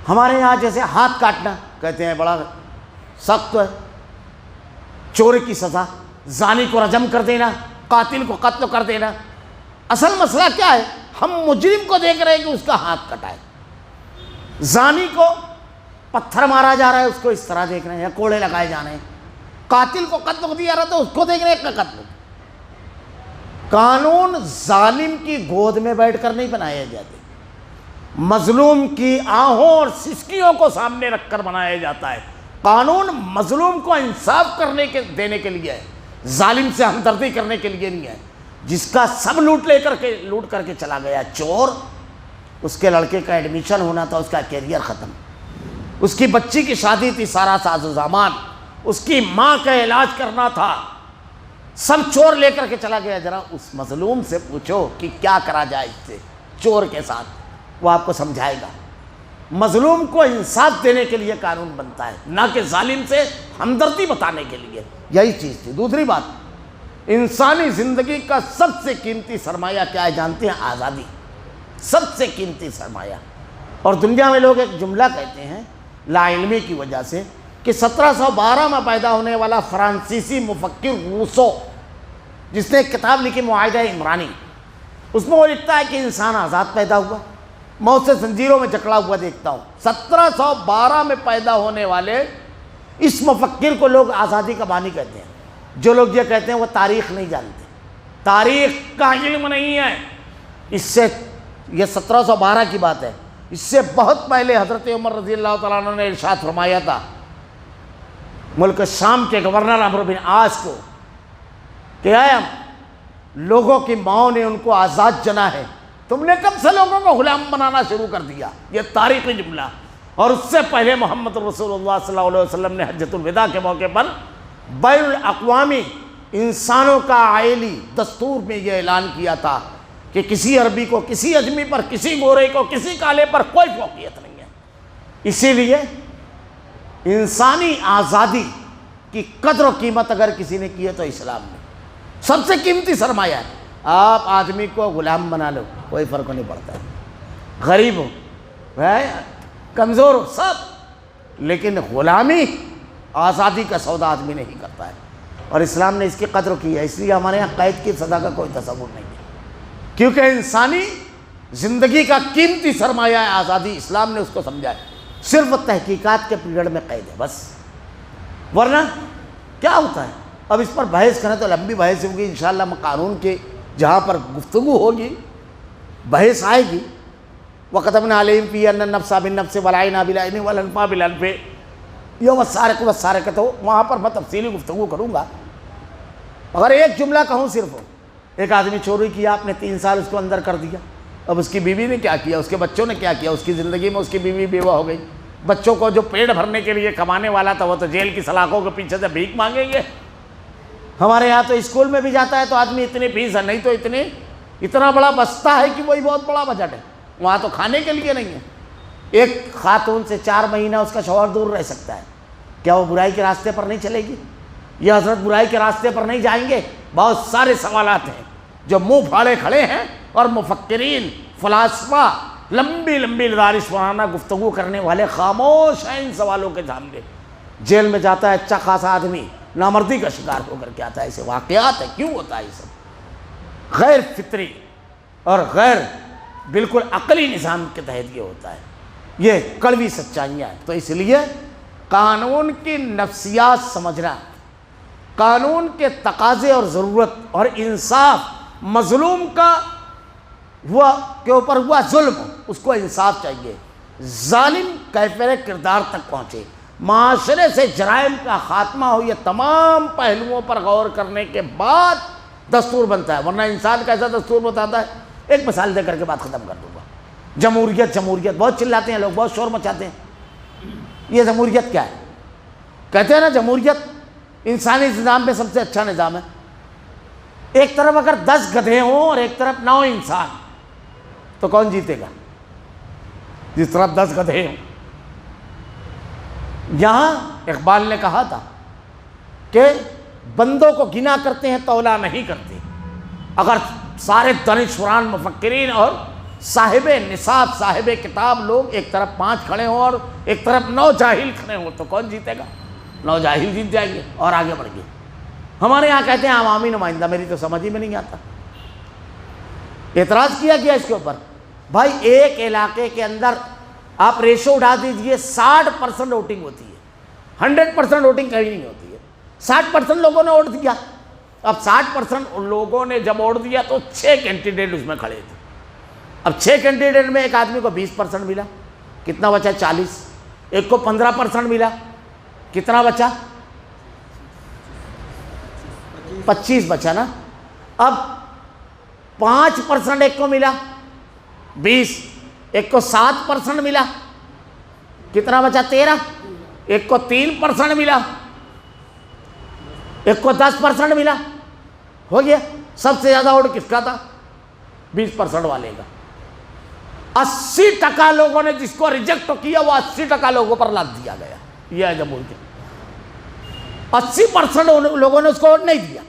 ہمارے یہاں جیسے ہاتھ کاٹنا کہتے ہیں بڑا سخت ہے، چوری کی سزا، زانی کو رجم کر دینا، قاتل کو قتل کر دینا۔ اصل مسئلہ کیا ہے؟ ہم مجرم کو دیکھ رہے ہیں کہ اس کا ہاتھ کٹا ہے، زانی کو پتھر مارا جا رہا ہے اس کو اس طرح دیکھ رہے ہیں، یا کوڑے لگائے جا رہے ہیں، قاتل کو قتل کو دیا رہا تو اس کو دیکھ رہے ہیں کہ قتل۔ قانون ظالم کی گود میں بیٹھ کر نہیں بنائے جاتے، مظلوم کی آہوں اور سسکیوں کو سامنے رکھ کر بنایا جاتا ہے۔ قانون مظلوم کو انصاف دینے کے لیے ہے، ظالم سے ہمدردی کرنے کے لیے نہیں ہے۔ جس کا سب لوٹ کر کے چلا گیا چور، اس کے لڑکے کا ایڈمیشن ہونا تھا، اس کا کیریئر ختم، اس کی بچی کی شادی تھی، سارا ساز و سامان، اس کی ماں کا علاج کرنا تھا، سب چور لے کر کے چلا گیا۔ ذرا اس مظلوم سے پوچھو کہ کیا کرا جائے اس سے، چور کے ساتھ، وہ آپ کو سمجھائے گا۔ مظلوم کو انصاف دینے کے لیے قانون بنتا ہے، نہ کہ ظالم سے ہمدردی بتانے کے لیے۔ یہی چیز تھی۔ دوسری بات، انسانی زندگی کا سب سے قیمتی سرمایہ کیا ہے جانتے ہیں؟ آزادی، سب سے قیمتی سرمایہ۔ اور دنیا میں لوگ ایک جملہ کہتے ہیں لا علمی کی وجہ سے کہ 1712 میں پیدا ہونے والا فرانسیسی مفکر روسو، جس نے ایک کتاب لکھی معاہدہ عمرانی، اس میں وہ لکھتا ہے کہ انسان آزاد پیدا ہوا، میں اسے زنجیروں میں جکڑا ہوا دیکھتا ہوں۔ 1712 میں پیدا ہونے والے اس مفکر کو لوگ آزادی کا بانی کہتے ہیں۔ جو لوگ یہ کہتے ہیں وہ تاریخ نہیں جانتے، تاریخ کا علم نہیں ہے۔ اس سے، یہ 1712 کی بات ہے، اس سے بہت پہلے حضرت عمر رضی اللہ تعالیٰ عنہ نے ارشاد فرمایا تھا ملک شام کے گورنر عمرو بن عاص کو کہ اے لوگوں کی ماؤں نے ان کو آزاد جنا ہے، تم نے کب سے لوگوں کو غلام بنانا شروع کر دیا؟ یہ تاریخی جملہ۔ اور اس سے پہلے محمد رسول اللہ صلی اللہ علیہ وسلم نے حجۃ الوداع کے موقع پر بین الاقوامی انسانوں کا عائلی دستور میں یہ اعلان کیا تھا کہ کسی عربی کو، کسی اجمی پر، کسی گورے کو، کسی کالے پر کوئی فوقیت نہیں ہے۔ اسی لیے انسانی آزادی کی قدر و قیمت اگر کسی نے کی ہے تو اسلام نے، سب سے قیمتی سرمایہ ہے۔ آپ آدمی کو غلام بنا لو، کوئی فرق نہیں پڑتا ہے، غریب ہو، کمزور ہو، سب، لیکن غلامی، آزادی کا سودا آدمی نہیں کرتا ہے۔ اور اسلام نے اس کی قدر کی ہے، اس لیے ہمارے یہاں قید کی سزا کا کوئی تصور نہیں ہے، کیونکہ انسانی زندگی کا قیمتی سرمایہ ہے آزادی۔ اسلام نے اس کو سمجھا ہے، صرف تحقیقات کے پیریڈ میں قید ہے بس، ورنہ کیا ہوتا ہے؟ اب اس پر بحث کریں تو لمبی بحث ہوگی، انشاءاللہ قانون کے جہاں پر گفتگو ہوگی، بحث آئے گی۔ وَكَتَبْنَا عَلَيْهِمْ فِيهَا أَنَّ النَّفْسَ بِالنَّفْسِ وَالْعَيْنَ بِالْعَيْنِ وَالْأَنْفَ بِالْأَنْفِ، وَالسَّارِقُ وَالسَّارِقَةُ، وہاں پر میں تفصیلی گفتگو کروں گا۔ اگر ایک جملہ کہوں صرف، ایک آدمی چوری کیا، آپ نے 3 سال اس کو اندر کر دیا، اب اس کی بیوی نے کیا کیا، اس کے بچوں نے کیا کیا، اس کی زندگی میں اس کی بیوی بیوہ ہو گئی، بچوں کو جو پیٹ بھرنے کے لیے کمانے والا تھا وہ تو جیل کی سلاخوں کے پیچھے سے بھیک مانگیں گے۔ ہمارے یہاں تو اسکول میں بھی جاتا ہے تو آدمی اتنی فیس ہے، نہیں تو اتنا بڑا بستہ ہے کہ وہی بہت بڑا بجٹ ہے، وہاں تو کھانے کے لیے نہیں ہے۔ ایک خاتون سے 4 مہینہ اس کا شوہر دور رہ سکتا ہے، کیا وہ برائی کے راستے پر نہیں چلے گی؟ یہ حضرت برائی کے راستے پر نہیں جائیں گے؟ بہت سارے سوالات ہیں جو منہ پھاڑے کھڑے ہیں، اور مفکرین، فلاسفہ، لمبی لمبی دانشورانہ گفتگو کرنے والے خاموش ہیں ان سوالوں کے سامنے۔ جیل میں جاتا ہے اچھا خاصا آدمی، نامردی کا شکار ہو کر کے آتا ہے، ایسے واقعات ہیں۔ کیوں ہوتا ہے یہ سب؟ غیر فطری اور غیر بالکل عقلی نظام کے تحت یہ ہوتا ہے، یہ کڑوی سچائیاں ہیں۔ تو اس لیے قانون کی نفسیات سمجھنا، قانون کے تقاضے اور ضرورت اور انصاف، مظلوم کا کے اوپر ہوا ظلم، اس کو انصاف چاہیے، ظالم کیفر کردار تک پہنچے، معاشرے سے جرائم کا خاتمہ ہو، یہ تمام پہلوؤں پر غور کرنے کے بعد دستور بنتا ہے۔ ورنہ انسان کیسا دستور بتاتا ہے؟ ایک مثال دے کر کے بات ختم کر دوں گا۔ جمہوریت، جمہوریت بہت چلاتے ہیں لوگ، بہت شور مچاتے ہیں۔ یہ جمہوریت کیا ہے؟ کہتے ہیں نا جمہوریت انسانی نظام میں سب سے اچھا نظام ہے۔ ایک طرف اگر 10 گدھے ہوں اور ایک طرف 9 انسان، تو کون جیتے گا؟ جس طرف 10 گدھے ہوں۔ یہاں اقبال نے کہا تھا کہ بندوں کو گنا کرتے ہیں تولا نہیں کرتے۔ اگر سارے دانشوران، مفکرین اور صاحب نصاب، صاحب کتاب لوگ ایک طرف 5 کھڑے ہوں اور ایک طرف 9 جاہل کھڑے ہوں، تو کون جیتے گا؟ 9 جاہل جیت جائیں گے اور آگے بڑھ گئے۔ ہمارے یہاں کہتے ہیں عوامی نمائندہ، میری تو سمجھ ہی میں نہیں آتا۔ اعتراض کیا گیا اس کے اوپر، بھائی ایک علاقے کے اندر آپ ریشو اٹھا دیجئے، 60% ووٹنگ ہوتی ہے، 100% ووٹنگ کہیں نہیں ہوتی ہے۔ 60% لوگوں نے ووٹ دیا۔ اب 60% لوگوں نے جب ووٹ دیا تو 6 کینڈیڈیٹ اس میں کھڑے تھے۔ اب 6 کینڈیڈیٹ میں ایک آدمی کو 20% ملا، کتنا بچا؟ 40۔ ایک کو 15% ملا، کتنا بچا؟ 25 بچا نا۔ اب 5% ایک کو ملا، 20۔ ایک کو 7% ملا، کتنا بچا؟ 13۔ ایک کو 3% ملا، ایک کو 10% ملا، ہو گیا۔ سب سے زیادہ ووٹ کس کا تھا؟ 20% والے کا۔ 80% لوگوں نے جس کو ریجیکٹ کیا، وہ 80% لوگوں پر لاد دیا گیا۔ یہ ہے جمہوریت۔ 80% لوگوں نے اس کو ووٹ نہیں دیا،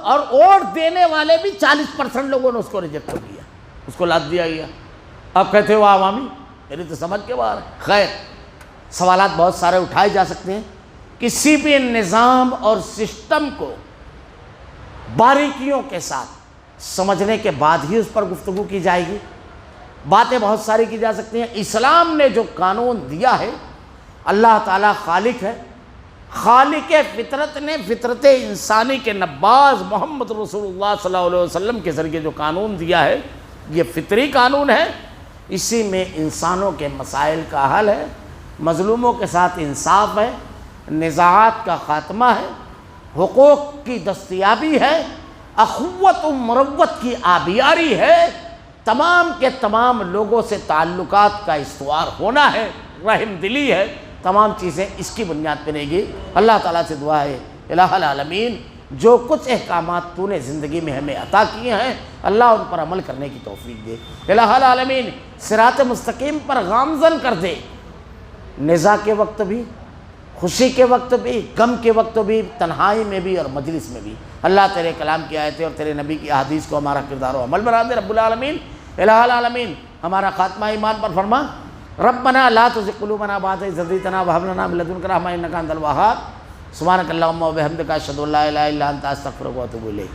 اور ووٹ دینے والے بھی 40% لوگوں نے اس کو ریجیکٹ کیا، اس کو لاد دیا گیا۔ اب کہتے ہو عوامی، میری تو سمجھ کے باہر ہے۔ خیر، سوالات بہت سارے اٹھائے جا سکتے ہیں۔ کسی بھی نظام اور سسٹم کو باریکیوں کے ساتھ سمجھنے کے بعد ہی اس پر گفتگو کی جائے گی۔ باتیں بہت ساری کی جا سکتی ہیں۔ اسلام نے جو قانون دیا ہے، اللہ تعالیٰ خالق ہے، خالق فطرت نے فطرت انسانی کے نباز محمد رسول اللہ صلی اللہ علیہ وسلم کے ذریعے جو قانون دیا ہے، یہ فطری قانون ہے۔ اسی میں انسانوں کے مسائل کا حل ہے، مظلوموں کے ساتھ انصاف ہے، نزاعات کا خاتمہ ہے، حقوق کی دستیابی ہے، اخوت و مروت کی آبیاری ہے، تمام کے تمام لوگوں سے تعلقات کا استوار ہونا ہے، رحم دلی ہے۔ تمام چیزیں اس کی بنیاد پہ رہے گی۔ اللہ تعالیٰ سے دعا ہے الہ العالمین جو کچھ احکامات تو نے زندگی میں ہمیں عطا کیے ہیں، اللہ ان پر عمل کرنے کی توفیق دے۔ الہ العالمین صراط مستقیم پر گامزن کر دے، نزاع کے وقت بھی، خوشی کے وقت بھی، غم کے وقت بھی، تنہائی میں بھی اور مجلس میں بھی۔ اللہ تیرے کلام کی آیتیں اور تیرے نبی کی احادیث کو ہمارا کردار و عمل بنا دے۔ رب العالمین الہ العالمین ہمارا خاتمہ ایمان پر فرما۔ ربنا لا تزغ قلوبنا بعد إذ هديتنا وهب لنا من لدنك رحمة إنك أنت الوهاب۔ سبحانك اللهم وبحمدك أشهد أن لا إله إلا أنت أستغفرك وأتوب إليك۔